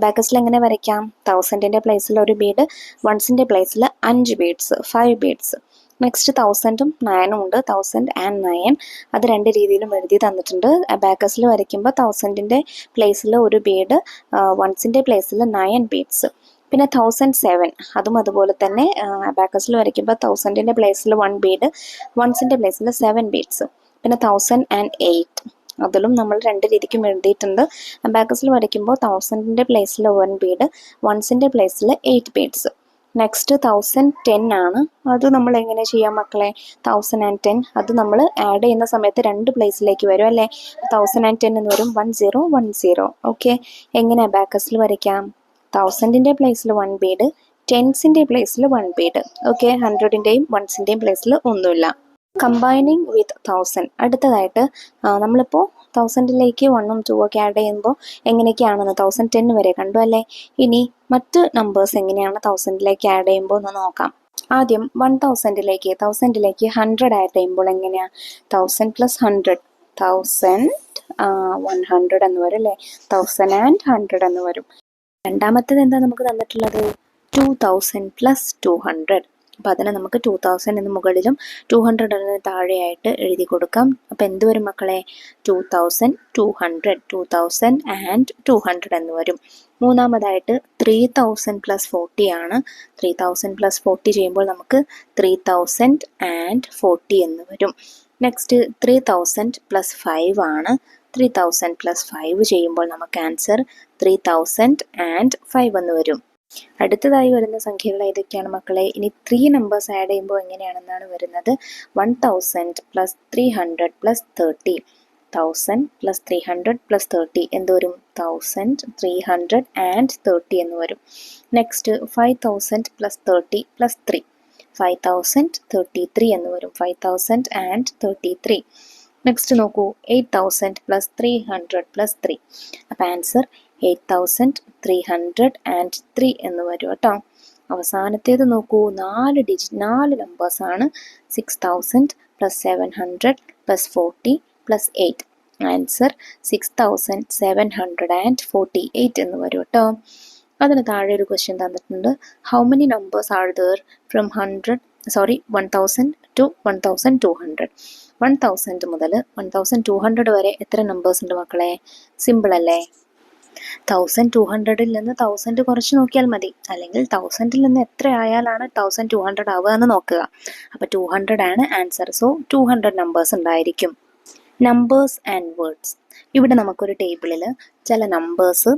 ബാക്കസിൽ എങ്ങനെ വരയ്ക്കാം, തൗസൻഡിൻ്റെ പ്ലേസിൽ ഒരു ബീഡ്, വൺസിൻ്റെ പ്ലേസിൽ 5 ബീഡ്സ് 5 ബീഡ്സ്. നെക്സ്റ്റ് 1000ഉം 9ഉം ഉണ്ട്. 1009 അത് 2 രീതിയിലും എഴുതി തന്നിട്ടുണ്ട്. അബാക്കസിൽ വരയ്ക്കുമ്പോൾ തൗസൻഡിൻ്റെ പ്ലേസിൽ ഒരു ബീഡ്, വൺസിൻ്റെ പ്ലേസിൽ 9 ബീഡ്സ്. പിന്നെ 1007 അതും അതുപോലെ തന്നെ അബാക്കസിൽ വരയ്ക്കുമ്പോൾ തൗസൻഡിൻ്റെ പ്ലേസിൽ 1 ബീഡ്, വൺസിൻ്റെ പ്ലേസിൽ 7 ബീഡ്സ്. പിന്നെ 1008 അതിലും നമ്മൾ 2 രീതിക്കും എഴുതിയിട്ടുണ്ട്. അബാക്കസിൽ വരയ്ക്കുമ്പോൾ തൗസൻഡിൻ്റെ പ്ലേസിൽ 1 ബീഡ്, വൺസിൻ്റെ പ്ലേസിൽ 8 ബീഡ്സ്. നെക്സ്റ്റ് 1010 ആണ്. അത് നമ്മൾ എങ്ങനെ ചെയ്യാം മക്കളെ, 1010 അത് നമ്മൾ ആഡ് ചെയ്യുന്ന സമയത്ത് 2 പ്ലേസിലേക്ക് വരും അല്ലേ. 1010 എന്ന് വരും 1010. ഓക്കെ, എങ്ങനെ അബാക്കസിൽ വരയ്ക്കാം, തൗസൻഡിൻ്റെ പ്ലേസിൽ 1 ബീഡ്, ടെൻസിൻ്റെ പ്ലേസിൽ 1 ബീഡ്. ഓക്കെ, 100ൻ്റെയും വൺസിൻ്റെയും പ്ലേസിൽ ഒന്നുമില്ല. കമ്പൈനിങ് വിത്ത് 1000. അടുത്തതായിട്ട് നമ്മളിപ്പോൾ തൗസൻഡിലേക്ക് 1ഉം 2ഉം ഒക്കെ ആഡ് ചെയ്യുമ്പോൾ എങ്ങനെയൊക്കെയാണെന്ന് 1010 വരെ കണ്ടു അല്ലേ. ഇനി മറ്റ് നമ്പേഴ്സ് എങ്ങനെയാണ് തൗസൻഡിലേക്ക് ആഡ് ചെയ്യുമ്പോൾ എന്ന് നോക്കാം. ആദ്യം 1000ലേക്ക് 100 ആഡ് ചെയ്യുമ്പോൾ എങ്ങനെയാണ്, 1000 പ്ലസ് 100 1100 എന്ന് വരും അല്ലേ. 1000 എന്ന് വരും. രണ്ടാമത്തേത് എന്താ നമുക്ക് തന്നിട്ടുള്ളത്, 2000 പ്ലസ് 200. അപ്പോൾ അതിനെ നമുക്ക് 2000 എന്ന് മുകളിലും 200 എന്ന് താഴെയായിട്ട് എഴുതി കൊടുക്കാം. അപ്പോൾ എന്ത് വരും മക്കളെ, 2200 എന്ന് വരും. മൂന്നാമതായിട്ട് 3000 പ്ലസ് 40 ആണ്. 3000 പ്ലസ് 40 ചെയ്യുമ്പോൾ നമുക്ക് 3040 എന്ന് വരും. നെക്സ്റ്റ് 3000 പ്ലസ് 5 ആണ്. 3000 പ്ലസ് 5 ചെയ്യുമ്പോൾ നമുക്ക് ആൻസർ 3005 എന്ന് വരും. അടുത്തതായി വരുന്ന സംഖ്യകൾ ഏതൊക്കെയാണ് മക്കളെ, ഇനി 3 നമ്പേഴ്സ് ആഡ് ചെയ്യുമ്പോൾ എങ്ങനെയാണെന്നാണ് വരുന്നത്. 1000 പ്ലസ് 300 പ്ലസ് 30 1000 പ്ലസ് 300 പ്ലസ് 30 എന്ത് വരും, 1330 എന്ന് വരും. നെക്സ്റ്റ് 5000 പ്ലസ് 30 പ്ലസ് 3 5033 എന്ന് വരും. 5033. നെക്സ്റ്റ് നോക്കൂ, 8000 പ്ലസ് 300 പ്ലസ് 3. അപ്പോൾ ആൻസർ 8303 എന്ന് വരും കേട്ടോ. അവസാനത്തേത് നോക്കൂ, 4 നമ്പേഴ്സാണ്. 6000 പ്ലസ് 700 പ്ലസ് 40 പ്ലസ് 8. ആൻസർ 6748 എന്ന് വരും കേട്ടോ. അതിന് താഴെ ഒരു ക്വസ്റ്റ്യൻ തന്നിട്ടുണ്ട്. How many numbers are there from 1000 to 1200. 1000 മുതൽ 1200 വരെ എത്ര നമ്പേഴ്സ് ഉണ്ട് മക്കളെ? സിമ്പിൾ അല്ലേ. 1200ൽ നിന്ന് 1000 കുറച്ച് നോക്കിയാൽ മതി, അല്ലെങ്കിൽ 1000ൽ നിന്ന് എത്ര ആയാലാണ് 1200 ആവുക എന്ന് നോക്കുക. അപ്പോൾ 200 ആണ് ആൻസർ. സോ 200 നമ്പേഴ്സ് ഉണ്ടായിരിക്കും. Numbers and words. ഇവിടെ നമുക്കൊരു ടേബിളിൽ ചില നമ്പേഴ്സ്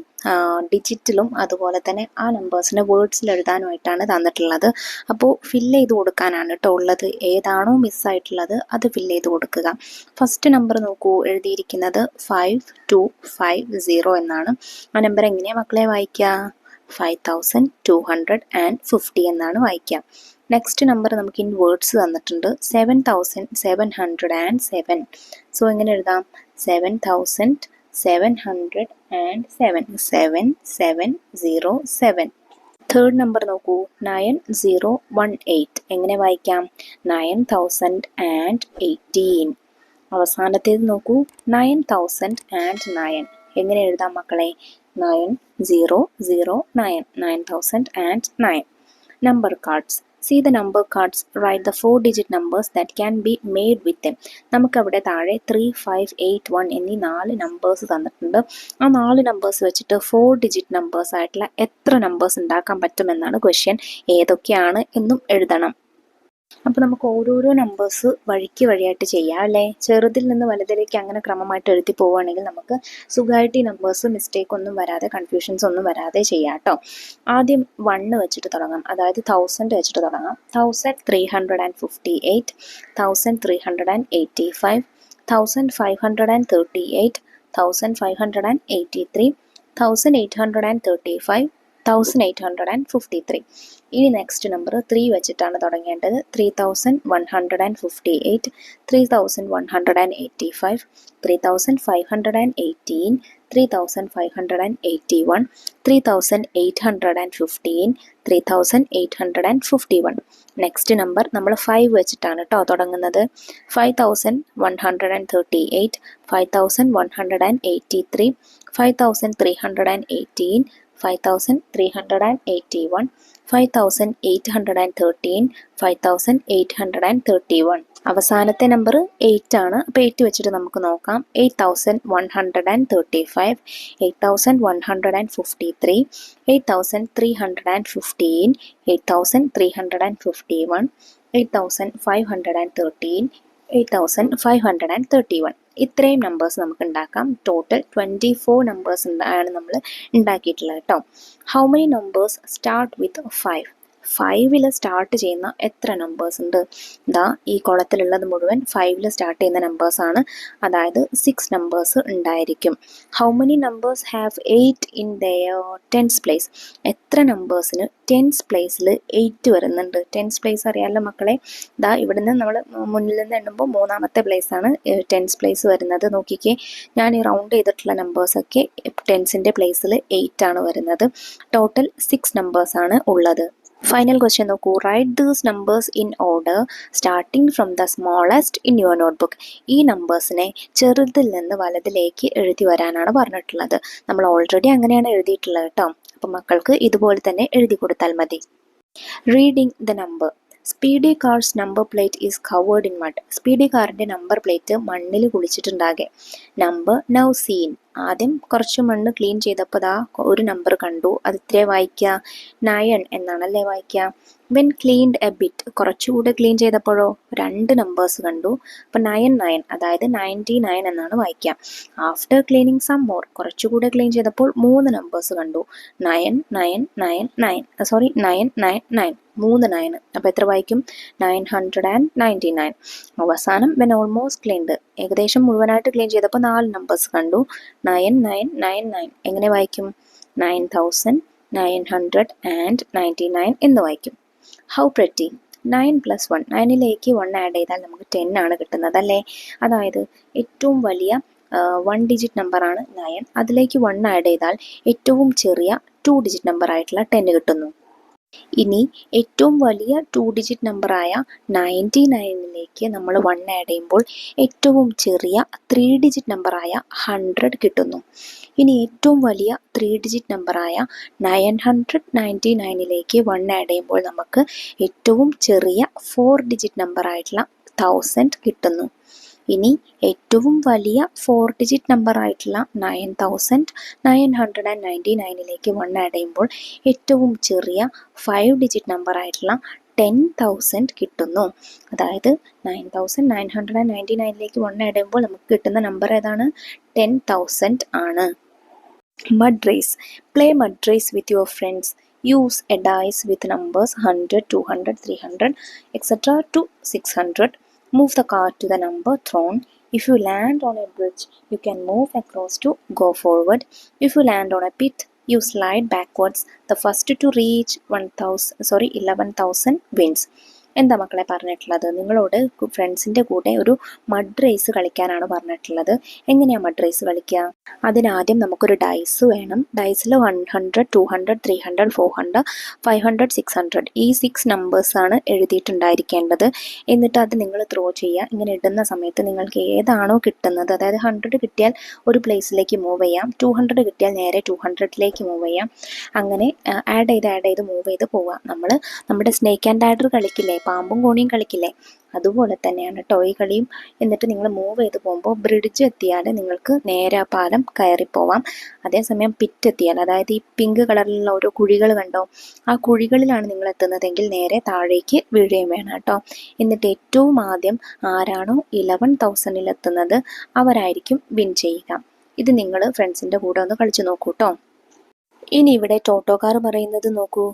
ഡിജിറ്റിലും അതുപോലെ തന്നെ ആ നമ്പേഴ്സിനെ വേർഡ്സിൽ എഴുതാനുമായിട്ടാണ് തന്നിട്ടുള്ളത്. അപ്പോൾ ഫില്ല് ചെയ്ത് കൊടുക്കാനാണ് കേട്ടോ ഉള്ളത്. ഏതാണോ മിസ്സായിട്ടുള്ളത് അത് ഫില്ല് ചെയ്ത് കൊടുക്കുക. ഫസ്റ്റ് നമ്പർ നോക്കൂ, എഴുതിയിരിക്കുന്നത് 5250 എന്നാണ്. ആ നമ്പർ എങ്ങനെയാണ് മക്കളെ വായിക്കുക? 5250 എന്നാണ് വായിക്കാം. നെക്സ്റ്റ് നമ്പർ നമുക്ക് ഇൻ വേർഡ്സ് തന്നിട്ടുണ്ട് 7707. സോ എങ്ങനെ എഴുതാം? 7707 7707. തേർഡ് നമ്പർ നോക്കൂ, 9018. എങ്ങനെ വായിക്കാം? 9018. അവസാനത്തേത് നോക്കൂ, 9009. എങ്ങനെ എഴുതാം മക്കളെ? 9009. 9009. Number cards. See the number cards. Write the 4-digit numbers that can be made with them. നമുക്കവിടെ താഴെ 3, 5, 8, 1 എന്നീ 4 നമ്പേഴ്സ് തന്നിട്ടുണ്ട്. ആ 4 നമ്പേഴ്സ് വെച്ചിട്ട് 4-digit നമ്പേഴ്സ് ആയിട്ടുള്ള എത്ര നമ്പേഴ്സ് ഉണ്ടാക്കാൻ പറ്റുമെന്നാണ് ക്വസ്റ്റ്യൻ. ഏതൊക്കെയാണ് എന്നും എഴുതണം. അപ്പോൾ നമുക്ക് ഓരോരോ നമ്പേഴ്സ് വഴിയായിട്ട് ചെയ്യാം അല്ലേ? ചെറുതിൽ നിന്ന് വലുതിലേക്ക് അങ്ങനെ ക്രമമായിട്ട് എഴുതി പോവുകയാണെങ്കിൽ നമുക്ക് സുഖമായിട്ട് ഈ നമ്പേഴ്സ് മിസ്റ്റേക്ക് ഒന്നും വരാതെ, കൺഫ്യൂഷൻസ് ഒന്നും വരാതെ ചെയ്യാം കേട്ടോ. ആദ്യം 1 വെച്ചിട്ട് തുടങ്ങാം, അതായത് 1000 വെച്ചിട്ട് തുടങ്ങാം. 1358, 1385, 1538, 1583, 1835, 1853. ഇനി നെക്സ്റ്റ് നമ്പർ 3 വെച്ചിട്ടാണ് തുടങ്ങേണ്ടത്. 3158, 3185, 3518, 3581, 3815, 3851. നെക്സ്റ്റ് നമ്പർ നമ്മൾ 5 വെച്ചിട്ടാണ് കേട്ടോ തുടങ്ങുന്നത്. 5138, 5183, 5318, 5381, 5813, 5831. അവസാനത്തെ നമ്പർ 8 ആണ്. അപ്പോൾ 8 വെച്ചിട്ട് നമുക്ക് നോക്കാം. 8135, 8153, 8315, 8351, 8513, 8531. ഇത്രയും നമ്പേഴ്സ് നമുക്ക് ഉണ്ടാക്കാം. ടോട്ടൽ 24 നമ്പേഴ്സ് ആണ് നമ്മൾ ഉണ്ടാക്കിയിട്ടുള്ളത് കേട്ടോ. How many numbers start with 5? 5ൽ സ്റ്റാർട്ട് ചെയ്യുന്ന എത്ര നമ്പേഴ്സ് ഉണ്ട്? ഇതാ ഈ കോളത്തിലുള്ളത് മുഴുവൻ 5ൽ സ്റ്റാർട്ട് ചെയ്യുന്ന നമ്പേഴ്സാണ്. അതായത് 6 നമ്പേഴ്സ് ഉണ്ടായിരിക്കും. How many numbers have 8 in there tense place? എത്ര നമ്പേഴ്സിന് ടെൻസ് പ്ലേസിൽ 8 വരുന്നുണ്ട്? ടെൻസ് പ്ലേസ് അറിയാമല്ലോ മക്കളെ. ഇതാ ഇവിടുന്ന് നമ്മൾ മുന്നിൽ നിന്ന് എണ്ണുമ്പോൾ 3ാമത്തെ പ്ലേസാണ് ടെൻസ് പ്ലേസ് വരുന്നത്. നോക്കിക്കേ, ഞാൻ ഈ റൗണ്ട് ചെയ്തിട്ടുള്ള നമ്പേഴ്സൊക്കെ ടെൻസിൻ്റെ പ്ലേസിൽ 8 ആണ് വരുന്നത്. ടോട്ടൽ 6 നമ്പേഴ്സാണ് ഉള്ളത്. ഫൈനൽ ക്വസ്റ്റ്യൻ നോക്കൂ. Write these numbers in order starting from the smallest in your notebook. ഈ നമ്പേഴ്സിനെ ചെറുതിൽ നിന്ന് വലതിലേക്ക് എഴുതി വരാനാണ് പറഞ്ഞിട്ടുള്ളത്. നമ്മൾ ഓൾറെഡി അങ്ങനെയാണ് എഴുതിയിട്ടുള്ളത് കേട്ടോ. അപ്പം മക്കൾക്ക് ഇതുപോലെ തന്നെ എഴുതി കൊടുത്താൽ മതി. Reading the number. Speedy cars number plate is covered in mud. Speedy കാറിൻ്റെ നമ്പർ പ്ലേറ്റ് മണ്ണിൽ കുളിച്ചിട്ടുണ്ടാകെ. Number now scene. ആദ്യം കുറച്ച് മണ്ണ് ക്ലീൻ ചെയ്തപ്പോൾ ദാ ഒരു നമ്പർ കണ്ടു. അത് ഇത്രേ വായിക്കുക? 9 എന്നാണല്ലേ വായിക്കുക. When cleaned a bit. കുറച്ചുകൂടെ ക്ലീൻ ചെയ്തപ്പോഴോ 2 നമ്പേഴ്സ് കണ്ടു. അപ്പോൾ 99, അതായത് 99 എന്നാണ് വായിക്കുക. After cleaning some more. കുറച്ചുകൂടെ ക്ലീൻ ചെയ്തപ്പോൾ 3 നമ്പേഴ്സ് കണ്ടു. 999. 3 9. അപ്പോൾ എത്ര വായിക്കും? 999. അവസാനം വെൻ ഓൾമോസ്റ്റ് ക്ലീൻഡ്. ഏകദേശം മുഴുവനായിട്ട് ക്ലീൻ ചെയ്തപ്പോൾ 4 നമ്പേഴ്സ് കണ്ടു. 9999. എങ്ങനെ വായിക്കും? 9999 എന്ന് വായിക്കും. How pretty. 9 + 1. 9ലേക്ക് 1 ആഡ് ചെയ്താൽ നമുക്ക് 10 ആണ് കിട്ടുന്നത് അല്ലേ? അതായത് ഏറ്റവും വലിയ 1 ഡിജിറ്റ് നമ്പറാണ് 9. അതിലേക്ക് 1 ആഡ് ചെയ്താൽ ഏറ്റവും ചെറിയ 2 ഡിജിറ്റ് നമ്പർ ആയിട്ടുള്ള 10 കിട്ടുന്നു. ഇനി ഏറ്റവും വലിയ 2 ഡിജിറ്റ് നമ്പറായ 99ലേക്ക് നമ്മൾ 1 ആഡ് ചെയ്യുമ്പോൾ ഏറ്റവും ചെറിയ 3 ഡിജിറ്റ് നമ്പറായ 100 കിട്ടുന്നു. ഇനി ഏറ്റവും വലിയ 3 ഡിജിറ്റ് നമ്പറായ 999ലേക്ക് 1 ആഡ് ചെയ്യുമ്പോൾ നമുക്ക് ഏറ്റവും ചെറിയ 4 ഡിജിറ്റ് നമ്പറായിട്ടുള്ള 1000 കിട്ടുന്നു. ഇനി ഏറ്റവും വലിയ 4 ഡിജിറ്റ് നമ്പർ ആയിട്ടുള്ള 9999ലേക്ക് 1 ആഡ് ചെയ്യുമ്പോൾ ഏറ്റവും ചെറിയ 5 ഡിജിറ്റ് നമ്പർ ആയിട്ടുള്ള 10,000 കിട്ടുന്നു. അതായത് 9999ലേക്ക് 1 ആഡ് ചെയ്യുമ്പോൾ നമുക്ക് കിട്ടുന്ന നമ്പർ ഏതാണ്? 10,000 ആണ്. Mud raise. Play mud raise with your friends. Use a dice with numbers 100, 200, 300, etc. to 600. Move the card to the number thrown. If you land on a bridge, you can move across to go forward. If you land on a pit, you slide backwards. The first to reach 11,000 wins. എന്താ മക്കളെ പറഞ്ഞിട്ടുള്ളത്? നിങ്ങളോട് ഫ്രണ്ട്സിൻ്റെ കൂടെ ഒരു മഡ് റേസ് കളിക്കാനാണ് പറഞ്ഞിട്ടുള്ളത്. എങ്ങനെയാണ് മഡ് റേസ് കളിക്കുക? അതിനാദ്യം നമുക്കൊരു ഡൈസ് വേണം. ഡൈസിൽ 100, 200, 300, 400, 500, 600 ഈ 6 നമ്പേഴ്സാണ് എഴുതിയിട്ടുണ്ടായിരിക്കേണ്ടത്. എന്നിട്ട് അത് നിങ്ങൾ ത്രോ ചെയ്യുക. ഇങ്ങനെ ഇടുന്ന സമയത്ത് നിങ്ങൾക്ക് ഏതാണോ കിട്ടുന്നത്, അതായത് 100 കിട്ടിയാൽ ഒരു പ്ലേസിലേക്ക് മൂവ് ചെയ്യാം, 200 കിട്ടിയാൽ നേരെ 200ലേക്ക് മൂവ് ചെയ്യാം. അങ്ങനെ ആഡ് ചെയ്ത് മൂവ് ചെയ്ത് പോവുക. നമ്മൾ നമ്മുടെ സ്നേക്ക് ആൻഡ് ലാഡർ കളിക്കില്ലേ, പാമ്പും കോണിയും കളിക്കില്ലേ, അതുപോലെ തന്നെയാണ് ടോയ് കളിയും. എന്നിട്ട് നിങ്ങൾ മൂവ് ചെയ്ത് പോകുമ്പോൾ ബ്രിഡ്ജ് എത്തിയാൽ നിങ്ങൾക്ക് നേരെ ആ പാലം കയറിപ്പോവാം. അതേസമയം പിറ്റ് എത്തിയാൽ, അതായത് ഈ പിങ്ക് കളറിലുള്ള ഓരോ കുഴികൾ കണ്ടോ, ആ കുഴികളിലാണ് നിങ്ങൾ എത്തുന്നതെങ്കിൽ നേരെ താഴേക്ക് വീഴുകയും വേണം കേട്ടോ. എന്നിട്ട് ഏറ്റവും ആദ്യം ആരാണോ 11,000 എത്തുന്നത് അവരായിരിക്കും വിൻ ചെയ്യുക. ഇത് നിങ്ങൾ ഫ്രണ്ട്സിൻ്റെ കൂടെ ഒന്ന് കളിച്ചു നോക്കൂ കേട്ടോ. ഇനി ഇവിടെ ടോട്ടോക്കാർ പറയുന്നത് നോക്കൂ.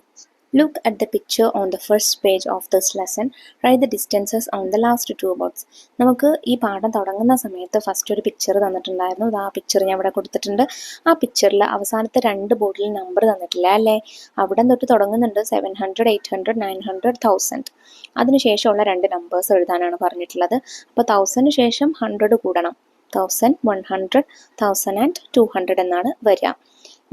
Look at the picture on the first page of this lesson. Write the distances on the last 2 words. നമുക്ക് ഈ പാഠം തുടങ്ങുന്ന സമയത്ത് ഫസ്റ്റ് ഒരു പിക്ചർ തന്നിട്ടുണ്ടായിരുന്നു. ആ പിക്ചർ ഞാൻ ഇവിടെ കൊടുത്തിട്ടുണ്ട്. ആ പിക്ചറിൽ അവസാനത്തെ 2 ബോർഡിൽ നമ്പർ തന്നിട്ടില്ല അല്ലേ? അവിടെ തൊട്ട് തുടങ്ങുന്നുണ്ട് 700, 800, 900, 1000. അതിനുശേഷമുള്ള 2 നമ്പേഴ്സ് എഴുതാനാണ് പറഞ്ഞിട്ടുള്ളത്. അപ്പോൾ 1000 ശേഷം 100 കൂടണം. 1000, 100, 1000 ആൻഡ് 200 എന്നാണ് വരിക.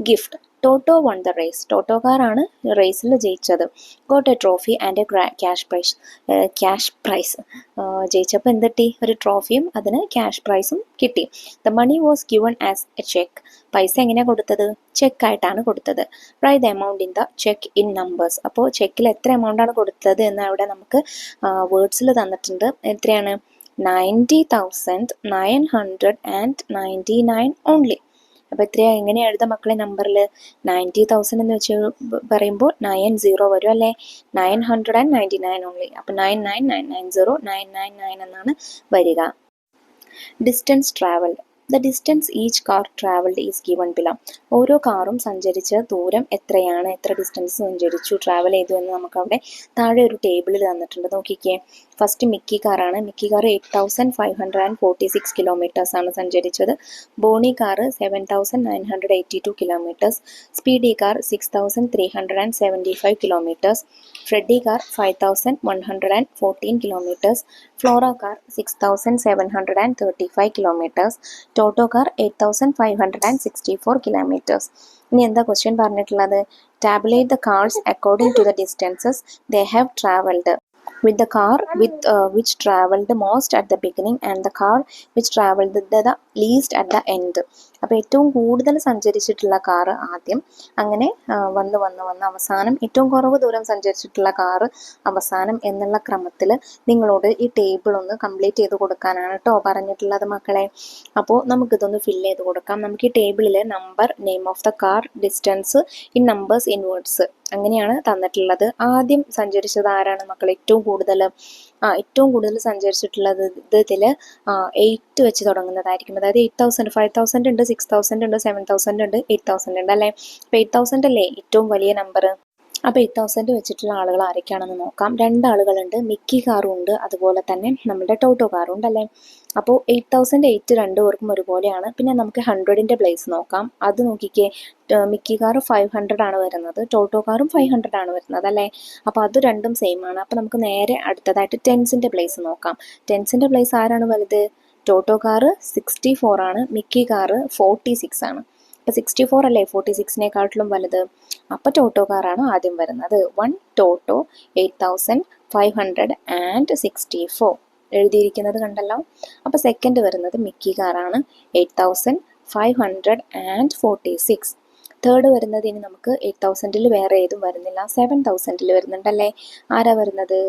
Gift. Toto won the race. ടോട്ടോക്കാരാണ് റേസിൽ ജയിച്ചത്. Got a trophy and a cash prize. ജയിച്ചപ്പോൾ എന്തിട്ടി? ഒരു ട്രോഫിയും അതിന് ക്യാഷ് പ്രൈസും കിട്ടി. The money was given as a cheque. പൈസ എങ്ങനെയാണ് കൊടുത്തത്? ചെക്കായിട്ടാണ് കൊടുത്തത്. Write the amount in the cheque in numbers. അപ്പോൾ ചെക്കിൽ എത്ര എമൗണ്ടാണ് കൊടുത്തത് എന്ന് അവിടെ നമുക്ക് വേർഡ്സിൽ തന്നിട്ടുണ്ട്. എത്രയാണ്? 90,999 ഓൺലി. അപ്പോൾ എത്രയാ? എങ്ങനെയാണ് എഴുതാം മക്കളെ? നമ്പറിൽ 90,000 എന്ന് വെച്ച് പറയുമ്പോൾ 90 വരും അല്ലേ? 999 ഓൺലി. അപ്പോൾ 99,990,999 എന്നാണ് വരിക. Distance travelled. The distance each car travelled is given below. ഓരോ കാറും സഞ്ചരിച്ച ദൂരം എത്രയാണ്, എത്ര ഡിസ്റ്റൻസ് സഞ്ചരിച്ചു, ട്രാവൽ ചെയ്തു എന്ന് നമുക്കവിടെ താഴെ ഒരു ടേബിളിൽ തന്നിട്ടുണ്ട്. നോക്കിക്കേ. ഫസ്റ്റ് മിക്കി കാറാണ്. മിക്കി കാർ 8,546 കിലോമീറ്റേഴ്സാണ് സഞ്ചരിച്ചത്. Bonnie car 7,982 kilometres. Speedy car 6,375 kilometres. Freddie car 5,114 kilometres. Flora car 6,735 kilometres. Toto car 8,564 kilometres. ഇനി എന്താ ക്വസ്റ്റ്യൻ പറഞ്ഞിട്ടുള്ളത്? Tabulate the cars according to the distances they have travelled. with the car which traveled most at the beginning and the car which traveled the least at the end. അപ്പോൾ ഏറ്റവും കൂടുതൽ സഞ്ചരിച്ചിട്ടുള്ള കാറ് ആദ്യം, അങ്ങനെ വന്ന് അവസാനം ഏറ്റവും കുറവ് ദൂരം സഞ്ചരിച്ചിട്ടുള്ള കാറ് അവസാനം എന്നുള്ള ക്രമത്തിൽ നിങ്ങളോട് ഈ ടേബിൾ ഒന്ന് കംപ്ലീറ്റ് ചെയ്ത് കൊടുക്കാനാണ് കേട്ടോ പറഞ്ഞിട്ടുള്ളത് മക്കളെ. അപ്പോൾ നമുക്കിതൊന്ന് ഫില്ല് ചെയ്ത് കൊടുക്കാം. നമുക്ക് ഈ ടേബിളിൽ number, name of the car, distance in numbers in words അങ്ങനെയാണ് തന്നിട്ടുള്ളത്. ആദ്യം സഞ്ചരിച്ചത് ആരാണ് മക്കൾ? ഏറ്റവും കൂടുതൽ സഞ്ചരിച്ചിട്ടുള്ളത് ഇതിൽ 8 വെച്ച് തുടങ്ങുന്നതായിരിക്കും. അതായത് 8,000, 5,000 ഉണ്ട്, 6,000 ഉണ്ട്, 7,000 ഉണ്ട്, 8,000 ഉണ്ട് അല്ലേ? അപ്പോൾ 8,000 അല്ലേ ഏറ്റവും വലിയ നമ്പർ. അപ്പോൾ 8,000 വെച്ചിട്ടുള്ള ആളുകൾ ആരൊക്കെയാണെന്ന് നോക്കാം. 2 ആളുകളുണ്ട്. മിക്കി കാറും ഉണ്ട്, അതുപോലെ തന്നെ നമ്മുടെ ടോട്ടോ കാറും ഉണ്ട് അല്ലേ? അപ്പോൾ 8,000, 8 രണ്ടുപേർക്കും ഒരുപോലെയാണ്. പിന്നെ നമുക്ക് 100ൻ്റെ പ്ലേസ് നോക്കാം. അത് നോക്കിക്കേ. മിക്കി കാർ 500 ആണ് വരുന്നത്, ടോട്ടോ കാറും 500 ആണ് വരുന്നത് അല്ലേ? അപ്പോൾ അത് രണ്ടും സെയിം ആണ്. അപ്പോൾ നമുക്ക് നേരെ അടുത്തതായിട്ട് 10ൻ്റെ പ്ലേസ് നോക്കാം. 10ൻ്റെ പ്ലേസ് ആരാണ് വലുത്? ടോട്ടോ കാറ് 64 ആണ്, മിക്കി കാറ് 46 ആണ്. അപ്പോൾ 64 അല്ലേ 46നേക്കാട്ടിലും വലുത്? അപ്പോൾ ടോട്ടോ കാറാണ് ആദ്യം വരുന്നത്. 1 ടോട്ടോ 8,564 എഴുതിയിരിക്കുന്നത് കണ്ടല്ലോ. അപ്പോൾ സെക്കൻഡ് വരുന്നത് മിക്കി കാറാണ് 8,546. തേർഡ് വരുന്നത് ഇനി നമുക്ക് 8,000ൽ വേറെ ഏതും വരുന്നില്ല, 7,000ൽ വരുന്നുണ്ടല്ലേ. ആരാ വരുന്നത്?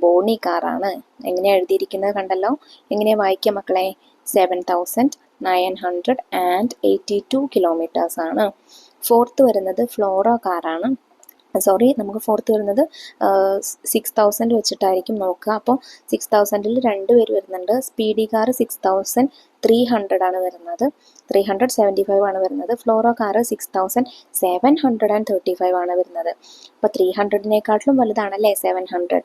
ബോണി കാറാണ്. എങ്ങനെയാണ് എഴുതിയിരിക്കുന്നത് കണ്ടല്ലോ. എങ്ങനെയാണ് വായിക്കുക മക്കളെ? 7,982 കിലോമീറ്റേഴ്സ് ആണ്. ഫോർത്ത് വരുന്നത് ഫ്ലോറ കാറാണ്. നമുക്ക് ഫോർത്ത് വരുന്നത് 6,000 വെച്ചിട്ടായിരിക്കും നോക്കുക. അപ്പോൾ 6,000ൽ 2 പേര് വരുന്നുണ്ട്. സ്പീഡി കാർ 6,300 ആണ് വരുന്നത്, 375 ആണ് വരുന്നത്. ഫ്ലോറോ കാർ 6,735 ആണ് വരുന്നത്. അപ്പോൾ 300നേക്കാട്ടിലും വലുതാണല്ലേ 700.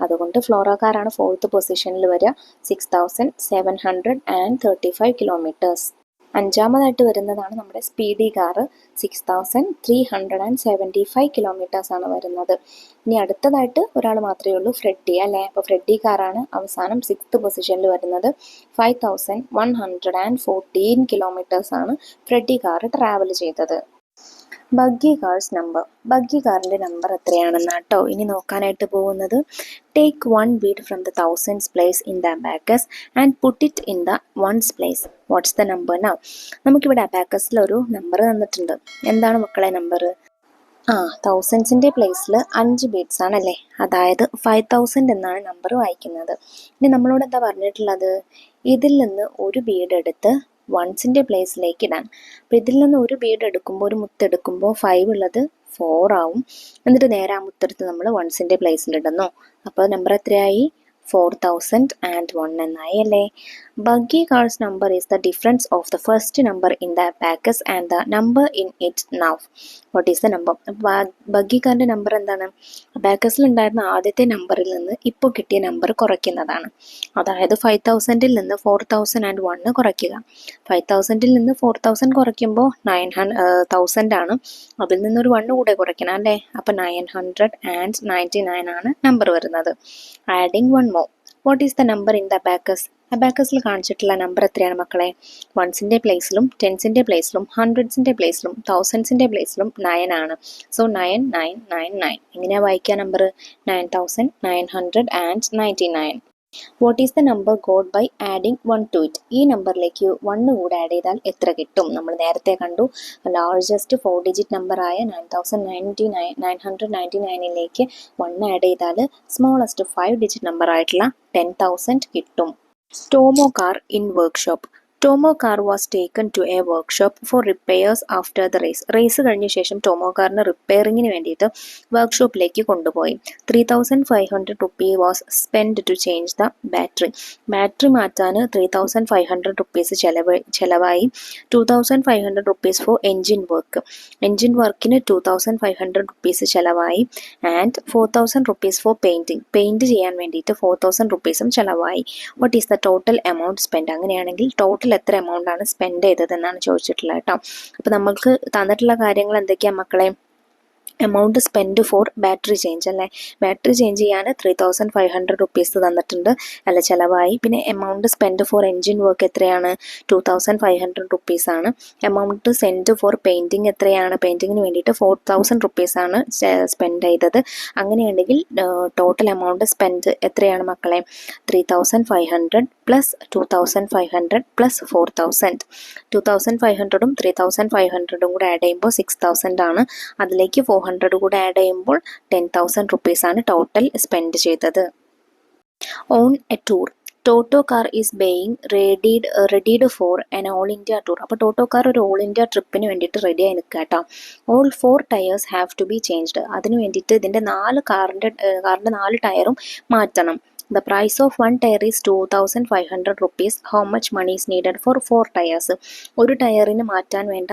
അതുകൊണ്ട് ഫ്ലോറോ കാറാണ് ഫോർത്ത് പൊസിഷനിൽ വരിക, 6,735 കിലോമീറ്റേഴ്സ്. അഞ്ചാമതായിട്ട് വരുന്നതാണ് നമ്മുടെ സ്പീഡി കാറ്. 6375 കിലോമീറ്റേഴ്സ് ആണ് വരുന്നത്. ഇനി അടുത്തതായിട്ട് ഒരാൾ മാത്രമേ ഉള്ളൂ, ഫ്രെഡി അല്ലേ. അപ്പോൾ ഫ്രെഡി കാറാണ് അവസാനം 6th പൊസിഷനിൽ വരുന്നത്. 5114 കിലോമീറ്റേഴ്സ് ആണ് ഫ്രെഡി കാറ് ട്രാവൽ ചെയ്തത്. Buggy cars number. ബഗ്ഗി കാറിൻ്റെ നമ്പർ എത്രയാണെന്ന് കേട്ടോ ഇനി നോക്കാനായിട്ട് പോകുന്നത്. Take 1 bead from the thousands place in the abacus and put it in the ones place. What's the number now? നമുക്കിവിടെ അബാക്കസിലൊരു നമ്പർ തന്നിട്ടുണ്ട്. എന്താണ് മക്കളെ നമ്പർ? തൗസൻഡ്സിൻ്റെ പ്ലേസിൽ 5 ബീഡ്സ് ആണല്ലേ, അതായത് 5000 എന്നാണ് നമ്പർ വായിക്കുന്നത്. ഇനി നമ്മളോട് എന്താ പറഞ്ഞിട്ടുള്ളത്? ഇതിൽ നിന്ന് ഒരു ബീഡ് എടുത്ത് വൺസിൻ്റെ പ്ലേസിലേക്ക് ഇടാൻ. അപ്പോൾ ഇതിൽ നിന്ന് ഒരു ബീഡ് എടുക്കുമ്പോൾ, ഒരു മുത്തെടുക്കുമ്പോൾ 5 ഉള്ളത് 4 ആവും. എന്നിട്ട് നേരെ ആ മുത്തെടുത്ത് നമ്മൾ വൺസിൻ്റെ പ്ലേസിലിടുന്നു. അപ്പോൾ നമ്പർ എത്രയായി? 4001 എന്നായി അല്ലേ. Buggy cars number is the difference of the first number in the abacus and the number in it now. What is the number? ബഗ്ഗി കാറിൻ്റെ നമ്പർ എന്താണ്? അബാക്കസിൽ ഉണ്ടായിരുന്ന ആദ്യത്തെ നമ്പറിൽ നിന്ന് ഇപ്പോൾ കിട്ടിയ നമ്പർ കുറയ്ക്കുന്നതാണ്. അതായത് 5000 നിന്ന് 4001 കുറയ്ക്കുക. 5000 നിന്ന് 4000 കുറയ്ക്കുമ്പോൾ 9000 ആണ്. അതിൽ നിന്നൊരു 1 കൂടെ കുറയ്ക്കണം അല്ലേ. അപ്പോൾ 999 ആണ് നമ്പർ വരുന്നത്. Adding 1 more. What is the number in the abacus? അബാക്കസിൽ കാണിച്ചിട്ടുള്ള നമ്പർ എത്രയാണ് മക്കളെ? വൺസിൻ്റെ പ്ലേസിലും 10സിൻ്റെ പ്ലേസിലും 100സിൻ്റെ പ്ലേസിലും 1000സിൻ്റെ പ്ലേസിലും 9 ആണ്. സോ 9999. എങ്ങനെയാണ് വായിക്കുക number? 9999. What is the number got by adding 1 to it? ഈ നമ്പറിലേക്ക് 1 കൂടെ ആഡ് ചെയ്താൽ എത്ര കിട്ടും? നമ്മൾ നേരത്തെ കണ്ടു, ലാർജസ്റ്റ് 4 ഡിജിറ്റ് നമ്പറായ 9999ലേക്ക് 1 ആഡ് ചെയ്താൽ സ്മോളസ്റ്റ് 5 ഡിജിറ്റ് നമ്പർ ആയിട്ടുള്ള 10,000 കിട്ടും. Tomo car in workshop. Tomo car was taken to a workshop for repairs after the race. Race കഴിഞ്ഞ ശേഷം ടോമോ കാറിന് റിപ്പയറിങ്ങിന് വേണ്ടിയിട്ട് വർക്ക്ഷോപ്പിലേക്ക് കൊണ്ടുപോയി. 3500 rupees was spend to change the battery. Battery മാറ്റാൻ 3500 റുപ്പീസ് ചിലവായി. 2500 rupees for engine work. Engine വർക്കിന് 2500 റുപ്പീസ് ചിലവായി. And 4000 rupees for painting. Paint ചെയ്യാൻ വേണ്ടിയിട്ട് 4000 റുപ്പീസും ചിലവായി. What is the total amount spend? അങ്ങനെയാണെങ്കിൽ ടോട്ടൽ എത്ര എമൗണ്ട് ആണ് സ്പെൻഡ് ചെയ്തത് എന്നാണ് ചോദിച്ചിട്ടുള്ളത് കേട്ടോ. അപ്പോൾ നമുക്ക് തന്നിട്ടുള്ള കാര്യങ്ങൾ എന്തൊക്കെയാണ് മക്കളെ? Amount spend four battery change അല്ലേ. ബാറ്ററി ചേഞ്ച് ചെയ്യാൻ 3500 റുപ്പീസ് തന്നിട്ടുണ്ട്, അല്ല ചിലവായി. പിന്നെ amount spend four engine work എത്രയാണ്? 2500 റുപ്പീസാണ്. എമൗണ്ട് സെൻഡ് ഫോർ പെയിൻറ്റിങ് എത്രയാണ്? പെയിൻറ്റിങ്ങിന് വേണ്ടിയിട്ട് 4000 റുപ്പീസാണ് സ്പെൻഡ് ചെയ്തത്. അങ്ങനെയുണ്ടെങ്കിൽ ടോട്ടൽ എമൗണ്ട് സ്പെൻഡ് എത്രയാണ് മക്കളെ? 3500 പ്ലസ് 2500 പ്ലസ് 4000. 2500ഉം 3500ഉം കൂടെ ആഡ് ചെയ്യുമ്പോൾ 6000 ആണ്. അതിലേക്ക് 400 കൂടെ ആഡ് ചെയ്യുമ്പോൾ 10,000 റുപ്പീസാണ് ടോട്ടൽ സ്പെൻഡ് ചെയ്തത്. On a tour. Toto car is being readied for an all India tour. അപ്പോൾ ടോട്ടോ കാർ ഒരു ഓൾ ഇന്ത്യ ട്രിപ്പിന് വേണ്ടിയിട്ട് റെഡിയായി നിൽക്കുക കേട്ടോ. All 4 tyres have to be changed. അതിന് വേണ്ടിയിട്ട് ഇതിൻ്റെ കാറിൻ്റെ 4 ടയറും മാറ്റണം. The price of 1 tire is 2500 rupees. How much money is needed for 4 tires? ഒരു ടയറിന് മാറ്റാൻ വേണ്ട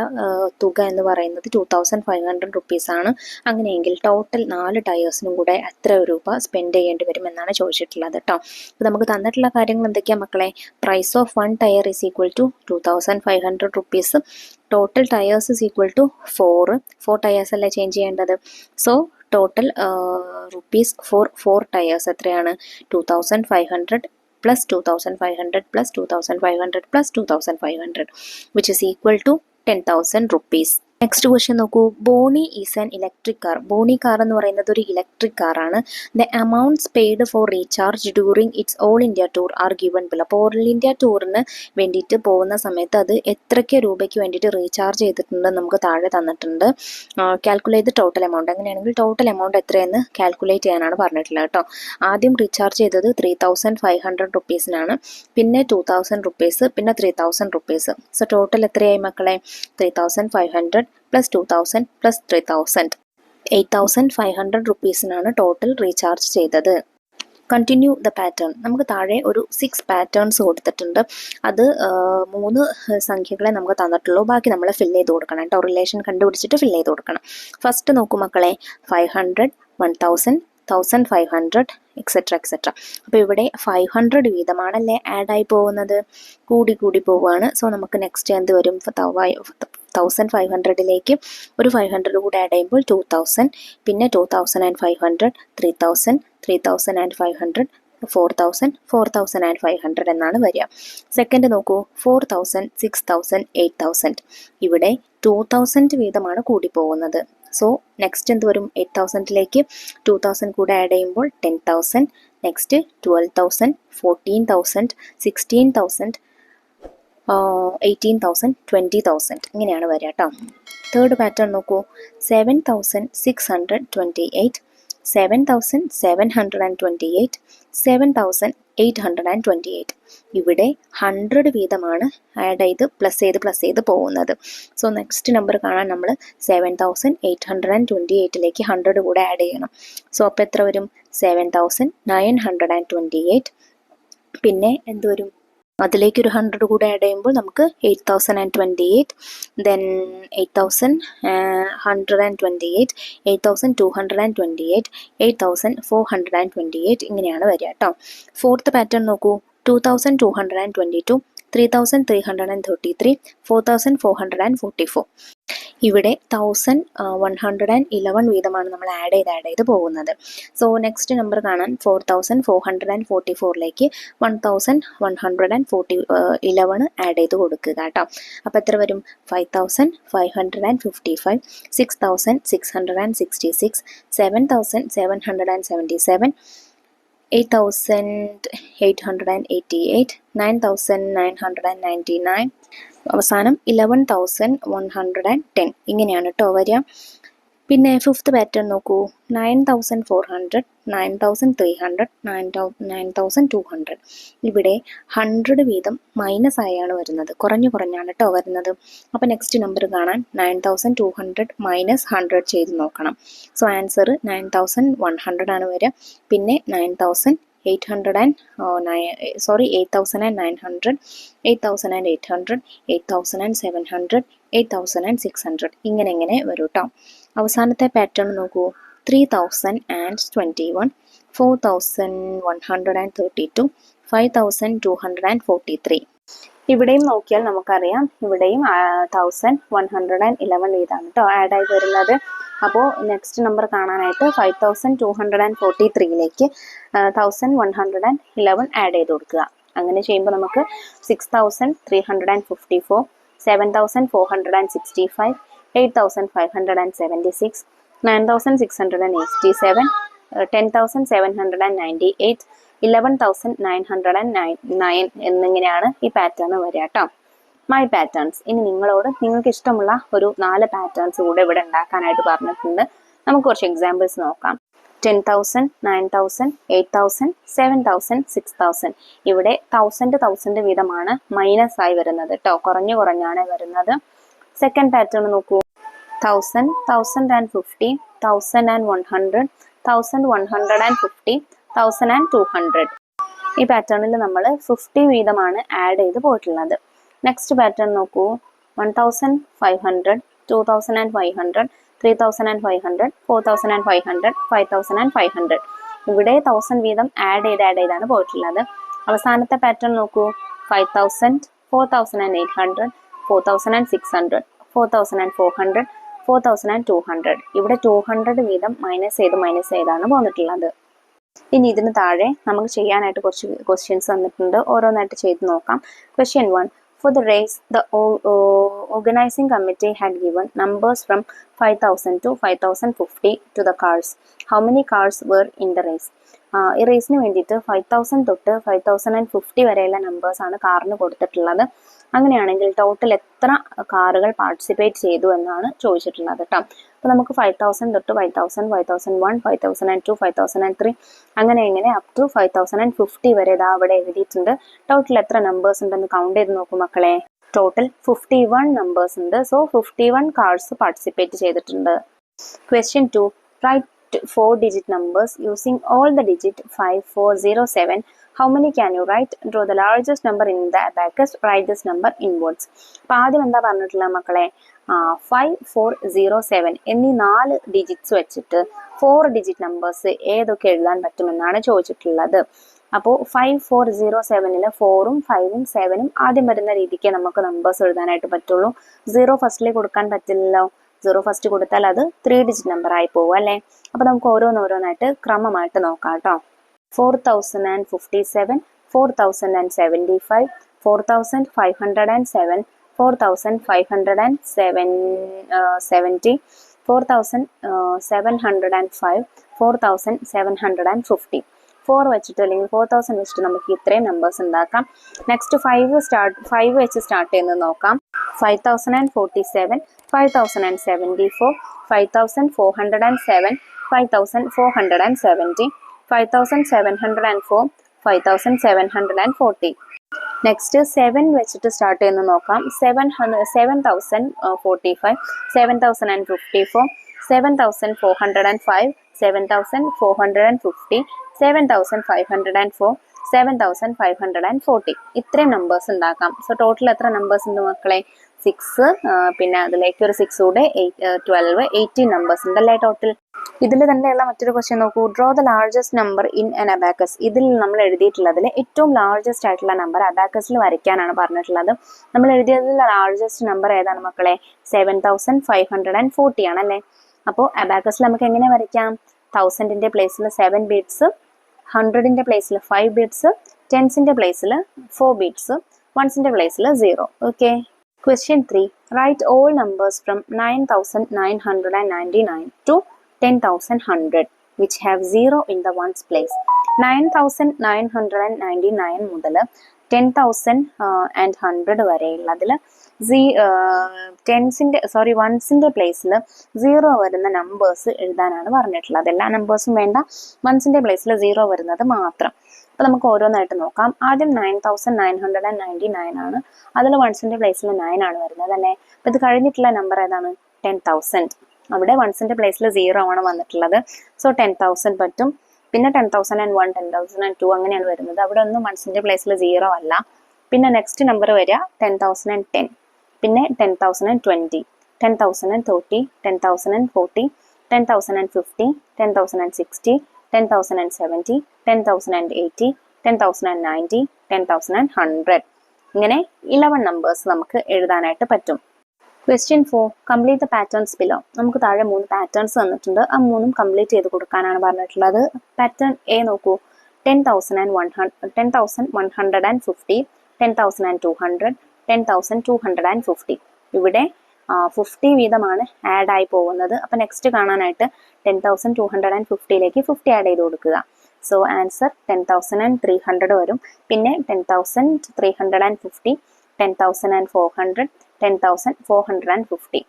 തുക എന്ന് പറയുന്നത് 2500 റുപ്പീസ് ആണ്. അങ്ങനെയെങ്കിൽ ടോട്ടൽ 4 ടയേഴ്സിനും കൂടെ എത്ര രൂപ സ്പെൻഡ് ചെയ്യേണ്ടി വരും എന്നാണ് ചോദിച്ചിട്ടുള്ളത് കേട്ടോ. അപ്പോൾ നമുക്ക് തന്നിട്ടുള്ള കാര്യങ്ങൾ എന്തൊക്കെയാണ് മക്കളെ? Price of 1 tyre is equal to 2500 rupees. Total tyres is equal to 4 tyres അല്ലേ ചേഞ്ച് ചെയ്യേണ്ടത്. So total rupees for 4 tyres എത്രയാണ്? 2500 plus 2500 plus 2500 plus 2500 which is equal to 10,000 rupees. Next question നോക്കൂ. Bonnie is an electric car. Bonnie car എന്ന് പറയുന്നത് ഒരു ഇലക്ട്രിക് കാറാണ്. The amounts paid for recharge during its all India tour are given below. അപ്പോൾ ഓൾ ഇന്ത്യ ടൂറിന് വേണ്ടിയിട്ട് പോകുന്ന സമയത്ത് അത് എത്രയ്ക്ക് രൂപയ്ക്ക് വേണ്ടിയിട്ട് റീചാർജ് ചെയ്തിട്ടുണ്ടെന്ന് നമുക്ക് താഴെ തന്നിട്ടുണ്ട്. Calculate total amount. അങ്ങനെയാണെങ്കിൽ ടോട്ടൽ എമൗണ്ട് എത്രയെന്ന് കാൽക്കുലേറ്റ് ചെയ്യാനാണ് പറഞ്ഞിട്ടുള്ളത് കേട്ടോ. ആദ്യം റീചാർജ് ചെയ്തത് 3500 റുപ്പീസിനാണ്, പിന്നെ 2000 റുപ്പീസ്, പിന്നെ 3000 റുപ്പീസ്. സോ ടോട്ടൽ എത്രയായി മക്കളെ? 3500 പ്ലസ് 2000 പ്ലസ് 3000 8500 റുപ്പീസിനാണ് ടോട്ടൽ റീചാർജ് ചെയ്തത്. Continue the pattern. നമുക്ക് താഴെ ഒരു 6 പാറ്റേൺസ് കൊടുത്തിട്ടുണ്ട്. അത് 3 സംഖ്യകളെ നമുക്ക് തന്നിട്ടുള്ളൂ. ബാക്കി നമ്മൾ ഫില്ല് ചെയ്ത് കൊടുക്കണം കേട്ടോ. റിലേഷൻ കണ്ടുപിടിച്ചിട്ട് ഫില്ല് ചെയ്ത് കൊടുക്കണം. ഫസ്റ്റ് നോക്കൂ മക്കളെ, 500, 1000, 1500 എക്സെട്ര എക്സെട്ര. അപ്പോൾ ഇവിടെ 500 വീതമാണല്ലേ ആഡായി പോകുന്നത്, കൂടി കൂടി പോവുകയാണ്. സോ നമുക്ക് നെക്സ്റ്റ് എന്ത് വരും, 1500ലേക്ക് ഒരു 500 കൂടി ആഡ് ചെയ്യുമ്പോൾ 2000, പിന്നെ 2500, 3000, 3500, 4000, 4500 എന്നാണ് വരിക. സെക്കൻഡ് നോക്കൂ, 4000, 6000, 8000. ഇവിടെ 2000 വീതമാണ് കൂടി പോകുന്നത്. സോ നെക്സ്റ്റ് എന്ത് വരും, 8000ലേക്ക് 2000 കൂടെ ആഡ് ചെയ്യുമ്പോൾ 10,000, നെക്സ്റ്റ് 12,000, 14,000, 16,000, 18,000, 20,000 ഇങ്ങനെയാണ് വരിക കേട്ടോ. തേർഡ് പാറ്റേൺ നോക്കൂ, 7,628, 7,728, 7,828. ഇവിടെ 100 വീതമാണ് ആഡ് ചെയ്ത് പ്ലസ് ചെയ്ത് പോകുന്നത്. സോ നെക്സ്റ്റ് നമ്പർ കാണാൻ നമ്മൾ 7,828ലേക്ക് 100 കൂടെ ആഡ് ചെയ്യണം. സോ അപ്പോൾ എത്ര വരും, 7,928. പിന്നെ എന്ത് വരും, അതിലേക്ക് ഒരു 100 കൂടെ ആഡ് ചെയ്യുമ്പോൾ നമുക്ക് 8,028, ദെൻ 8,128, 8,228, 8,428 ഇങ്ങനെയാണ് വരിക കേട്ടോ. ഫോർത്ത് പാറ്റേൺ നോക്കൂ, 2,222, 3,333, 4,444. ഇവിടെ 1,111 വീതമാണ് നമ്മൾ ആഡ് ചെയ്ത് പോകുന്നത്. സോ നെക്സ്റ്റ് നമ്പർ കാണാൻ 4,444ലേക്ക് 1,111 ആഡ് ചെയ്ത് കൊടുക്കുക കേട്ടോ. അപ്പോൾ എത്ര വരും, 5,555, 6,666, 7,777, 8,888, 9,999, അവസാനം 11,110 ഇങ്ങനെയാണ് കേട്ടോ വരിക. പിന്നെ ഫിഫ്ത്ത് പാറ്റേൺ നോക്കൂ, 9,400, 9,300, 9,200. ഇവിടെ 100 വീതം മൈനസ് ആയാണ് വരുന്നത്, കുറഞ്ഞാണ് കേട്ടോ വരുന്നത്. അപ്പോൾ നെക്സ്റ്റ് നമ്പർ കാണാൻ 9,200 മൈനസ് 100 ചെയ്ത് നോക്കണം. സോ ആൻസർ 9,100 ആണ് വരിക. പിന്നെ 8,900, 8,800, 8,700, 8,600 ഇങ്ങനെ വരും കേട്ടോ. അവസാനത്തെ പാറ്റേൺ നോക്കൂ, 3,021, 4,132, 5,243. ഇവിടെയും നോക്കിയാൽ നമുക്കറിയാം, ഇവിടെയും 1,111 ഇതാണ് കേട്ടോ ആഡായി വരുന്നത്. അപ്പോൾ നെക്സ്റ്റ് നമ്പർ കാണാനായിട്ട് 5,243ലേക്ക് 1,111 ആഡ് ചെയ്ത് കൊടുക്കുക. അങ്ങനെ ചെയ്യുമ്പോൾ നമുക്ക് 6,354, 7,465, 8,576, 9,687, 10,798, 11,909 എന്നിങ്ങനെയാണ് ഈ പാറ്റേൺ വരിക കേട്ടോ. My patterns. ഇനി നിങ്ങൾക്ക് ഇഷ്ടമുള്ള ഒരു 4 പാറ്റേൺസ് കൂടെ ഇവിടെ ഉണ്ടാക്കാനായിട്ട് പറഞ്ഞിട്ടുണ്ട്. നമുക്ക് കുറച്ച് എക്സാമ്പിൾസ് നോക്കാം. 10,000, 9,000, 8,000, 7,000, 6,000. ഇവിടെ 1,000 വീതമാണ് മൈനസ് ആയി വരുന്നത് കേട്ടോ, കുറഞ്ഞാണ് വരുന്നത്. സെക്കൻഡ് പാറ്റേൺ നോക്കൂ, 1,000, 1,050, 1,100, 1,150, 1,200. ഈ പാറ്റേണിൽ നമ്മൾ 50 വീതമാണ് ആഡ് ചെയ്ത് പോയിട്ടുള്ളത്. നെക്സ്റ്റ് പാറ്റേൺ നോക്കൂ, 1,500, 2,500, 3,500, 4,500, 5,500. ഇവിടെ 1,000 വീതം ആഡ് ചെയ്താണ് പോയിട്ടുള്ളത്. അവസാനത്തെ പാറ്റേൺ നോക്കൂ, 5,000, 4,800, 4,600, 4,400, 4,200. ഇവിടെ 200 വീതം മൈനസ് ചെയ്താണ് പോന്നിട്ടുള്ളത്. ഇനി ഇതിന് താഴെ നമുക്ക് ചെയ്യാനായിട്ട് കുറച്ച് ക്വസ്റ്റ്യൻസ് തന്നിട്ടുണ്ട്, ഓരോന്നായിട്ട് ചെയ്ത് നോക്കാം. Question 1. For the race, the organizing committee had given numbers from 5,000 to 5,050 to the cars. How many cars were in the race? ഈ റേസിന് വേണ്ടിയിട്ട് 5,000 തൊട്ട് 5,050 വരെയുള്ള നമ്പേഴ്സാണ് കാറിന് കൊടുത്തിട്ടുള്ളത്. അങ്ങനെയാണെങ്കിൽ ടോട്ടൽ എത്ര കാറുകൾ പാർട്ടിസിപ്പേറ്റ് ചെയ്തു എന്നാണ് ചോദിച്ചിട്ടുള്ളത് കേട്ടോ. അപ്പോൾ നമുക്ക് 5,000 തൊട്ട് 5,000, 5,001, 5,002, 5,003 അങ്ങനെ അപ് ടു 5,050 വരെ ഇതാ അവിടെ എഴുതിയിട്ടുണ്ട്. ടോട്ടൽ എത്ര നമ്പേഴ്സ് ഉണ്ടെന്ന് കൗണ്ട് ചെയ്ത് നോക്കും മക്കളെ. ടോട്ടൽ 51 നമ്പേഴ്സ് ഉണ്ട്. സോ 51 കാർസ് പാർട്ടിസിപ്പേറ്റ് ചെയ്തിട്ടുണ്ട്. Question 2. Write 4-digit numbers using all the digit 5, 4, 0, 7. How many can you write? Draw the largest number in the abacus. Write this number in words. അപ്പോൾ ആദ്യം എന്താ പറഞ്ഞിട്ടുള്ളത് മക്കളെ, 5407 എന്നീ 4 ഡിജിറ്റ്സ് വെച്ചിട്ട് 4 ഡിജിറ്റ് നമ്പേഴ്സ് ഏതൊക്കെ എഴുതാൻ പറ്റുമെന്നാണ് ചോദിച്ചിട്ടുള്ളത്. അപ്പോൾ 5407 4ഉം 5ഉം 7ഉം ആദ്യം വരുന്ന രീതിക്ക് നമുക്ക് നമ്പേഴ്സ് എഴുതാനായിട്ട് പറ്റുള്ളൂ. 0 ഫസ്റ്റിൽ കൊടുക്കാൻ പറ്റില്ലല്ലോ. 0 ഫസ്റ്റ് കൊടുത്താൽ അത് 3 ഡിജിറ്റ് നമ്പർ ആയി പോകും അല്ലേ. അപ്പോൾ നമുക്ക് ഓരോന്നോരോന്നായിട്ട് ക്രമമായിട്ട് നോക്കാം കേട്ടോ. 4057, 4075, 4507, 4570, 4705, 4750. 4 വെച്ചിട്ട് അല്ലെങ്കിൽ 4000 വെച്ചിട്ട് നമുക്ക് ഇത്രയും നമ്പേഴ്സ് ഉണ്ടാക്കാം. നെക്സ്റ്റ് 5 വെച്ച് സ്റ്റാർട്ട് ചെയ്യുന്നത് നോക്കാം. 5047, 5074, 5407, 5470, 5704, 5740. നെക്സ്റ്റ് 7 വെച്ചിട്ട് സ്റ്റാർട്ട് ചെയ്യുന്നത് നോക്കാം. 7045, 7054, 7405, 7450, 7504, 7540. ഇത്രയും നമ്പേഴ്സ് ഉണ്ടാക്കാം. സോ ടോട്ടൽ എത്ര നമ്പേഴ്സ് ഉണ്ട് മക്കളെ? 6, പിന്നെ അതിലേക്ക് ഒരു 6 കൂടെ 12, 18 നമ്പേഴ്സ് ഉണ്ടല്ലേ ടോട്ടൽ. ഇതിൽ തന്നെയുള്ള മറ്റൊരു ക്വസ്റ്റ്യൻ നോക്കൂ. Draw the largest number in N abacus. ഇതിൽ നമ്മൾ എഴുതിയിട്ടുള്ളതിൽ ഏറ്റവും ലാർജസ്റ്റ് ആയിട്ടുള്ള നമ്പർ അബാക്കസിൽ വരയ്ക്കാനാണ് പറഞ്ഞിട്ടുള്ളത്. നമ്മൾ എഴുതിയതിൽ ലാർജസ്റ്റ് നമ്പർ ഏതാണ് മക്കളെ? 7540 ആണല്ലേ. അപ്പോൾ അബാക്കസിൽ നമുക്ക് എങ്ങനെ വരയ്ക്കാം? 1000ന്റെ പ്ലേസിൽ 7 ബീറ്റ്സ്, 100ന്റെ പ്ലേസിൽ 5 ബീറ്റ്സ്, 10ന്റെ പ്ലേസിൽ 4 ബീറ്റ്സ്, 1ന്റെ പ്ലേസിൽ 0. Okay. Question 3. Write all numbers from 9999 to 10100 which have 0 in the ones place. 9999 മുതൽ 10100 വരെയുള്ളതിൽ വൺസിന്റെ പ്ലേസിൽ 0 വരുന്ന നമ്പേഴ്സ് എഴുതാനാണ് പറഞ്ഞിട്ടുള്ളത്. എല്ലാ നമ്പേഴ്സും വേണ്ട, വൺസിന്റെ പ്ലേസിൽ 0 വരുന്നത് മാത്രം. അപ്പോൾ നമുക്ക് ഓരോന്നായിട്ട് നോക്കാം. ആദ്യം 9999 ആണ്. അതിൽ വൺസിന്റെ പ്ലേസിൽ 9 ആണ് വരുന്നത് അല്ലേ. അപ്പോൾ ഇത് കഴിഞ്ഞിട്ടുള്ള നമ്പർ ഏതാണ്? 10,000. അവിടെ വൺസിന്റെ പ്ലേസിൽ 0 ആണ് വന്നിട്ടുള്ളത്. സോ 10,000 പറ്റും. പിന്നെ 10,001, 10,002 അങ്ങനെയാണ് വരുന്നത്. അവിടെ ഒന്നും വൺസിന്റെ പ്ലേസിൽ 0 അല്ല. പിന്നെ നെക്സ്റ്റ് നമ്പർ വരിക 10,010, പിന്നെ 10,020, 10,030, 10,040, 10,050, 10,060, 10,070, 10,080, 10,090, 10,100. ഇങ്ങനെ 11 നമ്പേഴ്സ് നമുക്ക് എഴുതാനായിട്ട് പറ്റും. Question 4. Complete the patterns below. നമുക്ക് താഴെ 3 പാറ്റേൺസ് തന്നിട്ടുണ്ട്. ആ 3ഉം കംപ്ലീറ്റ് ചെയ്ത് കൊടുക്കാനാണ് പറഞ്ഞിട്ടുള്ളത്. പാറ്റേൺ എ നോക്കൂ. 10,150, 10,200, 10,250. ഇവിടെ 50 വീതമാണ് ആഡ് ആയി പോകുന്നത്. അപ്പം നെക്സ്റ്റ് കാണാനായിട്ട് 10,250ലേക്ക് 50 ആഡ് ചെയ്ത് കൊടുക്കുക. സോ ആൻസർ 10,300 വരും. പിന്നെ 10,350, 10,400, 10,450.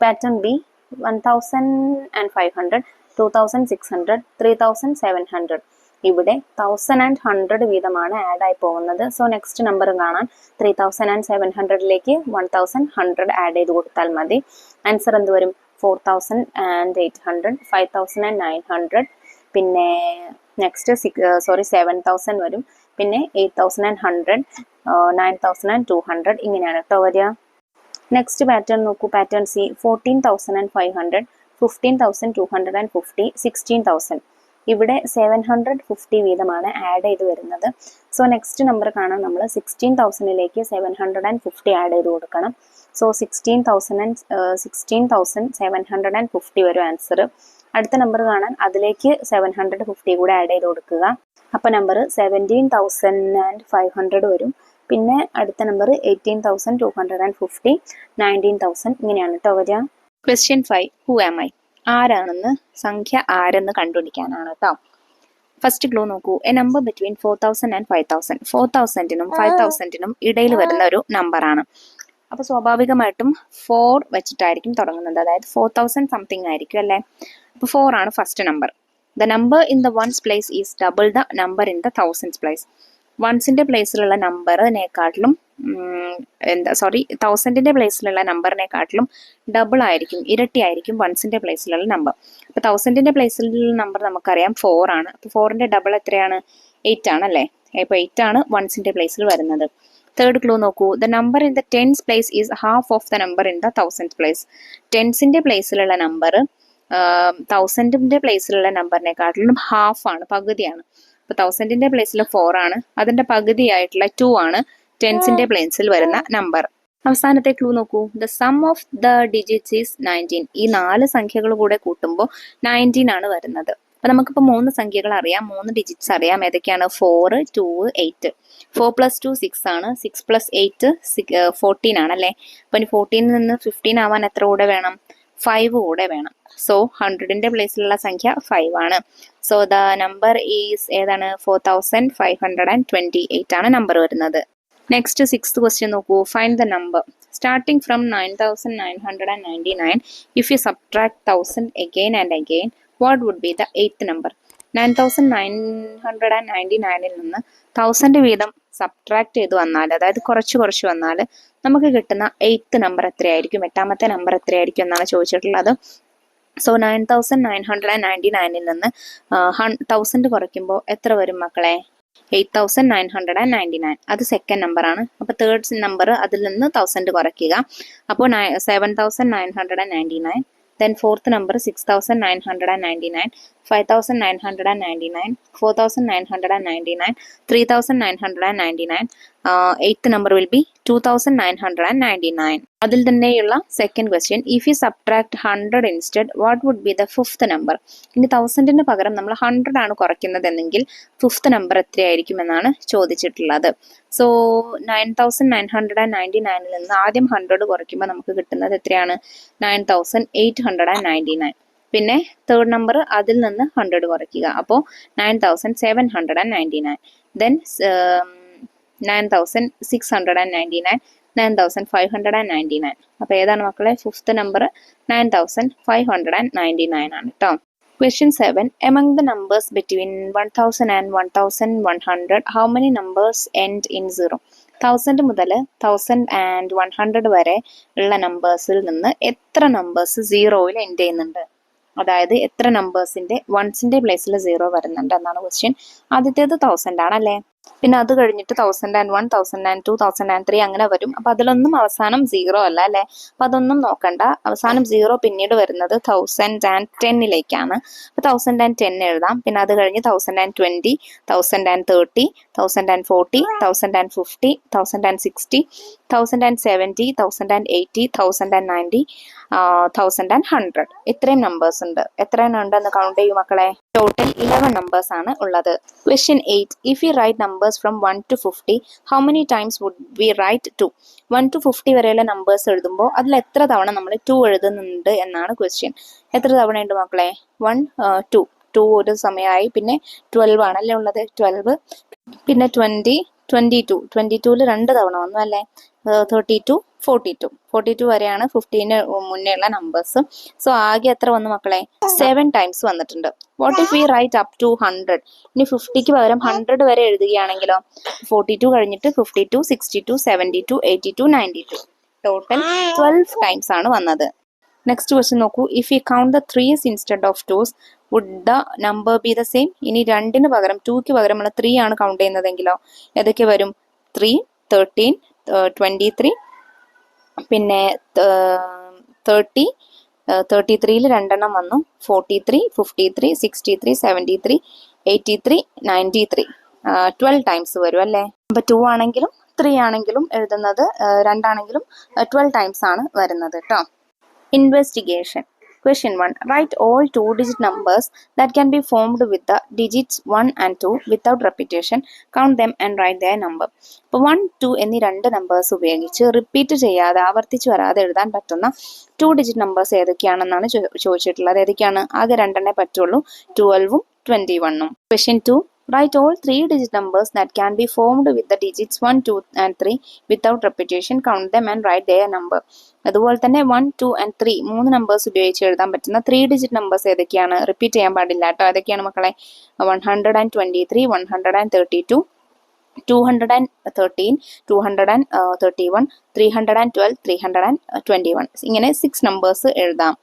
Pattern B 1,500, 2,600, 3,700. ഇവിടെ 1,100 വീതമാണ് ആഡ് ആയി പോകുന്നത്. സോ നെക്സ്റ്റ് നമ്പർ കാണാൻ 3,700ലേക്ക് 1,100 ആഡ് ചെയ്ത് കൊടുത്താൽ മതി. ആൻസർ എന്ത് വരും? 4,800, 5,900. പിന്നെ നെക്സ്റ്റ് 7,000 വരും. പിന്നെ 8,100, 9,200 ഇങ്ങനെയാണ് കേട്ടോ വരിക. നെക്സ്റ്റ് പാറ്റേൺ നോക്കൂ. Pattern C 14,500, 15,250, 16,000. ഇവിടെ 750 വീതമാണ് ആഡ് ചെയ്ത് വരുന്നത്. സോ നെക്സ്റ്റ് നമ്പർ കാണാൻ നമ്മൾ 16,000ലേക്ക് 750 ആഡ് ചെയ്ത് കൊടുക്കണം. സോ 16,750 വരും ആൻസർ. അടുത്ത നമ്പർ കാണാൻ അതിലേക്ക് 750 കൂടെ ആഡ് ചെയ്ത് കൊടുക്കുക. അപ്പോൾ നമ്പർ 17,500 വരും. പിന്നെ അടുത്ത നമ്പർ 18,250, 19,000 ഇങ്ങനെയാണ് കേട്ടോ വരിക. Question 5. Who am I? ആരാണെന്ന്, സംഖ്യ ആരെന്ന് കണ്ടുപിടിക്കാനാണ് കേട്ടോ. ഫസ്റ്റ് ക്ലൂ നോക്കൂ. A number between 4,000 and 5,000. 4,000നും 5,000നും ഇടയിൽ വരുന്ന ഒരു നമ്പറാണ്. അപ്പോൾ സ്വാഭാവികമായിട്ടും 4 വെച്ചിട്ടായിരിക്കും തുടങ്ങുന്നത്. അതായത് 4,000 സംതിങ് ആയിരിക്കും അല്ലേ. അപ്പോൾ 4 ആണ് first number. The number in the ones place is double the number in the thousands place. വൺസിന്റെ പ്ലേസിലുള്ള നമ്പറിനെക്കാട്ടിലും 1000ന്റെ പ്ലേസിലുള്ള നമ്പറിനെക്കാട്ടിലും ഡബിൾ ആയിരിക്കും, ഇരട്ടി ആയിരിക്കും വൺസിന്റെ പ്ലേസിലുള്ള നമ്പർ. അപ്പോൾ 1000ന്റെ പ്ലേസിലുള്ള നമ്പർ നമുക്കറിയാം 4 ആണ്. അപ്പോൾ 4ന്റെ ഡബിൾ എത്രയാണ്? 8 ആണല്ലേ. അപ്പോൾ 8 ആണ് വൺസിന്റെ പ്ലേസിൽ വരുന്നത്. തേർഡ് ക്ലൂ നോക്കൂ. The number in the tens place is half of the number in the thousand place. ടെൻസിന്റെ പ്ലേസിലുള്ള നമ്പർ തൗസൻഡിന്റെ പ്ലേസിലുള്ള നമ്പറിനെക്കാട്ടിലും ഹാഫ് ആണ്, പകുതിയാണ്. ഇപ്പൊ തൗസൻഡിന്റെ പ്ലേസിൽ 4 ആണ്, അതിന്റെ പകുതിയായിട്ടുള്ള 2 ആണ് ടെൻസിന്റെ പ്ലേസിൽ വരുന്ന നമ്പർ. അവസാനത്തെ ക്ലൂ നോക്കൂ. The sum of the digits is 19. ഈ 4 സംഖ്യകൾ കൂടെ കൂട്ടുമ്പോൾ 19 ആണ് വരുന്നത്. അപ്പൊ നമുക്കിപ്പോൾ 3 സംഖ്യകൾ അറിയാം, 3 ഡിജിറ്റ്സ് അറിയാം. ഏതൊക്കെയാണ്? 4, 2, 8. 4 + 2 6 ആണ്, 6 + 8 14 ആണ് അല്ലേ. അപ്പൊ ഇനി 14 നിന്ന് 15 ആവാൻ എത്ര കൂടെ വേണം? 5 കൂടെ വേണം. സോ 100ന്റെ പ്ലേസിലുള്ള സംഖ്യ 5 ആണ്. സോ ദ നമ്പർ ഈസ് ഏതാണ്? 4528 ആണ് നമ്പർ വരുന്നത്. നെക്സ്റ്റ് 6th ക്വസ്റ്റ്യൻ നോക്കൂ. Find the number starting from 9999. If you subtract 1000 again and again, what would be the 8th number? 9999 നിന്ന് 1000 വീതം സബ്ട്രാക്ട് ചെയ്ത് വന്നാൽ, അതായത് കുറച്ച് വന്നാൽ നമുക്ക് കിട്ടുന്ന 8th നമ്പർ എത്രയായിരിക്കും? 8ാമത്തെ നമ്പർ എത്രയായിരിക്കും എന്നാണ് ചോദിച്ചിട്ടുള്ളത്. സോ 9999 നിന്ന് 1000 കുറയ്ക്കുമ്പോൾ എത്ര വരും മക്കളെ? 8999. അത് സെക്കൻഡ് നമ്പർ ആണ്. അപ്പൊ തേർഡ് നമ്പർ അതിൽ നിന്ന് 1000 കുറയ്ക്കുക. അപ്പോൾ 7999. then fourth number 6999, 5999, 4999, 3999. Eighth number will be 2999. അതിൽ തന്നെയുള്ള second question. If you subtract 100 instead, what would be the fifth number? ഇനി 1000ന് പകരം നമ്മൾ 100 ആണ് കുറയ്ക്കുന്നതെങ്കിൽ ഫിഫ്ത്ത് നമ്പർ എത്രയായിരിക്കും എന്നാണ് ചോദിച്ചിട്ടുള്ളത്. സോ 9999 നിന്ന് ആദ്യം 100 കുറയ്ക്കുമ്പോൾ നമുക്ക് കിട്ടുന്നത് എത്രയാണ്? 9899. പിന്നെ തേർഡ് നമ്പർ അതിൽ നിന്ന് 100 കുറയ്ക്കുക, അപ്പോൾ 9799. ദെൻ 9699, 9599. അപ്പോൾ ഏതാണ് മക്കളെ? ഫിഫ്ത്ത് നമ്പർ 9599 ആണ് കേട്ടോ. Question 7. Among the numbers between 1000 and 1100, how many numbers end in 0? 1000 മുതൽ 1100 വരെ ഉള്ള നമ്പേഴ്സിൽ നിന്ന് എത്ര നമ്പേഴ്സ് 0യിൽ എൻഡ് ചെയ്യുന്നുണ്ട്? അതായത് എത്ര നമ്പേഴ്സിന്റെ വൺസിന്റെ പ്ലേസിൽ 0 വരുന്നുണ്ട് എന്നാണ് ക്വസ്റ്റ്യൻ. ആദ്യത്തേത് 1000 ആണല്ലേ. പിന്നെ അത് കഴിഞ്ഞിട്ട് 1001, 1002, 1003 അങ്ങനെ വരും. അപ്പൊ അതിലൊന്നും അവസാനം 0 അല്ല അല്ലെ. അപ്പൊ അതൊന്നും നോക്കണ്ട. അവസാനം 0 പിന്നീട് വരുന്നത് 1010ലേക്കാണ്. അപ്പൊ 1010 എഴുതാം. പിന്നെ അത് കഴിഞ്ഞ് 1020, 1030, 1040, 1050, 1060, 1070, 1080, 1090, 1100. ഇത്രയും നമ്പേഴ്സ് ഉണ്ട്. എത്രയെണ്ണം ഉണ്ടെന്ന് കൗണ്ട് ചെയ്യൂ മക്കളെ. ടോട്ടൽ 11 നമ്പേഴ്സ് ആണ് ഉള്ളത്. Question 8. If we write numbers from 1 to 50, how many times would we write 2? 1 to 50 വരെയുള്ള നമ്പേഴ്സ് എഴുതുമ്പോൾ അതിൽ എത്ര തവണ നമ്മൾ 2 എഴുതുന്നുണ്ട് എന്നാണ് ക്വസ്റ്റ്യൻ. എത്ര തവണ ഉണ്ട് മക്കളെ? 1, 2 ഒരു സമയമായി. പിന്നെ 12 ആണല്ലേ ഉള്ളത്, 12. പിന്നെ 20, 22. 22ൽ 2 തവണ വന്നു അല്ലേ. 32, 42 വരെയാണ് 50ന് മുന്നേ ഉള്ള നമ്പേഴ്സ്. സോ ആകെ എത്ര വന്നു മക്കളെ? 7 ടൈംസ് വന്നിട്ടുണ്ട്. What if we write up to 100? ഇനി 50ക്ക് പകരം 100 വരെ എഴുതുകയാണെങ്കിലോ? 42 കഴിഞ്ഞിട്ട് 52, 62, 72, 82, 92. ടോട്ടൽ 12 ടൈംസ് ആണ് വന്നത്. നെക്സ്റ്റ് ക്വസ്റ്റ്യൻ നോക്കൂ. If you count the 3s instead of 2s, would the number be the same? ഇനി 2ന് പകരം 2ക്ക് പകരം നമ്മൾ 3 ആണ് കൗണ്ട് ചെയ്യുന്നതെങ്കിലോ ഏതൊക്കെ വരും? 3, 13, 23, പിന്നെ 30, 33ൽ 2 എണ്ണം വന്നു. 43, 53, 63, 73, 83, 93. 12 ടൈംസ് വരും അല്ലേ. അപ്പൊ 2 ആണെങ്കിലും 3 ആണെങ്കിലും എഴുതുന്നത് 2 ആണെങ്കിലും 12 ടൈംസ് ആണ് വരുന്നത് കേട്ടോ. Investigation. Question 1. Write all 2-digit numbers that can be formed with the digits 1 and 2 without repetition. Count them and write their number. അപ്പോൾ 1, 2 എന്നീ 2 നമ്പേഴ്സ് ഉപയോഗിച്ച് റിപ്പീറ്റ് ചെയ്യാതെ, ആവർത്തിച്ച് വരാതെ എഴുതാൻ പറ്റുന്ന 2-digit നമ്പേഴ്സ് ഏതൊക്കെയാണെന്നാണ് ചോദിച്ചിട്ടുള്ളത്. ഏതൊക്കെയാണ്? ആകെ 2 പറ്റുള്ളൂ, 12ഉം 21ഉം. Question 2. Write all 3-digit numbers that can be formed with the digits 1, 2 and 3 without repetition. Count them and write their number. അതുപോലെ തന്നെ 1, 2 and 3 3 നമ്പേഴ്സ് ഉപയോഗിച്ച് എഴുതാൻ പറ്റുന്ന 3-digit നമ്പേഴ്സ് ഏതൊക്കെയാണ്? റിപ്പീറ്റ് ചെയ്യാൻ പാടില്ല കേട്ടോ. ഏതൊക്കെയാണ് മക്കളെ? 123, 132, 213, 231, 312, 321. ഇങ്ങനെ 6 നമ്പേഴ്സ് എഴുതാം.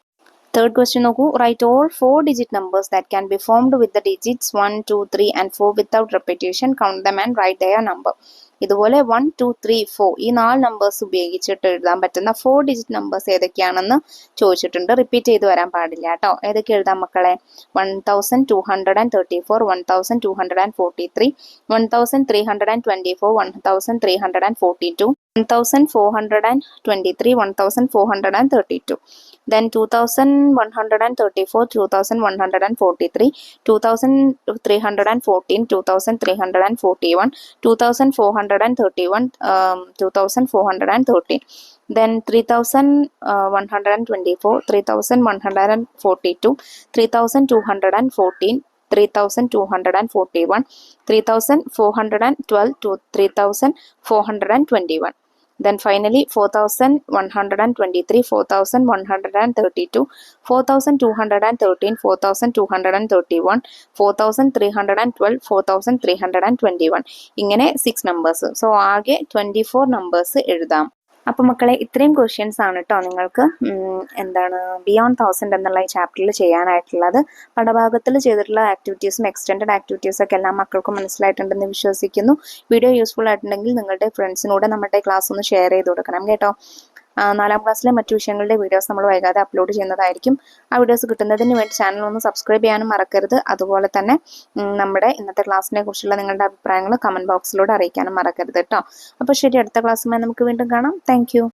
Third question നോക്കൂ. Write all 4-digit numbers that can be formed with the digits 1, 2, 3 and 4 without repetition. Count them and write their number. ഇതുപോലെ 1 2 3 4 ഈ 4 നമ്പേഴ്സ് ഉപയോഗിച്ചിട്ട് എഴുതാൻ പറ്റുന്ന 4 ഡിജിറ്റ് നമ്പേഴ്സ് ഏതൊക്കെയാണെന്ന് ചോദിച്ചിട്ടുണ്ട്. റിപ്പീറ്റ് ചെയ്ത് വരാൻ പാടില്ല കേട്ടോ. ഏതൊക്കെ എഴുതാം മക്കളെ? 1234, 1243, 1324, 1342, 1423, 1432, then 2134, 2143, 2314, 2341, 2431, 2413, then 3124, 3142, 3214, 3241, 3412 to 3421. Then finally 4123, 4132, 4213, 4231, 4312, 4321. ഇങ്ങനെ 6 നമ്പേഴ്സ്. സോ ആകെ 24 നമ്പേഴ്സ് എഴുതാം. അപ്പോൾ മക്കളെ ഇത്രയും ക്വസ്റ്റ്യൻസ് ആണ് കേട്ടോ നിങ്ങൾക്ക് എന്താണ് ബിയോണ്ട് 1000 എന്നുള്ള ഈ ചാപ്റ്ററിൽ ചെയ്യാനായിട്ടുള്ളത്. പടഭാഗത്തിൽ ചെയ്തിട്ടുള്ള ആക്ടിവിറ്റീസും എക്സ്റ്റെൻഡഡ് ആക്ടിവിറ്റീസും ഒക്കെ എല്ലാ മക്കൾക്കും മനസ്സിലായിട്ടുണ്ടെന്ന് വിശ്വസിക്കുന്നു. വീഡിയോ യൂസ്ഫുൾ ആയിട്ടുണ്ടെങ്കിൽ നിങ്ങളുടെ ഫ്രണ്ട്സിനോട് നമ്മുടെ ക്ലാസ് ഒന്ന് ഷെയർ ചെയ്ത് കൊടുക്കണം കേട്ടോ. 4ാം ക്ലാസ്സിലെ മറ്റു വിഷയങ്ങളുടെ വീഡിയോസ് നമ്മൾ വൈകാതെ അപ്ലോഡ് ചെയ്യുന്നതായിരിക്കും. ആ വീഡിയോസ് കിട്ടുന്നതിന് വേണ്ടി ചാനൽ ഒന്ന് സബ്സ്ക്രൈബ് ചെയ്യാനും മറക്കരുത്. അതുപോലെ തന്നെ നമ്മുടെ ഇന്നത്തെ ക്ലാസ്സിനെ കുറിച്ചുള്ള നിങ്ങളുടെ അഭിപ്രായങ്ങൾ കമന്റ് ബോക്സിലൂടെ അറിയിക്കാനും മറക്കരുത് കേട്ടോ. അപ്പോൾ ശരി, അടുത്ത ക്ലാസ്സുമായി നമുക്ക് വീണ്ടും കാണാം. താങ്ക്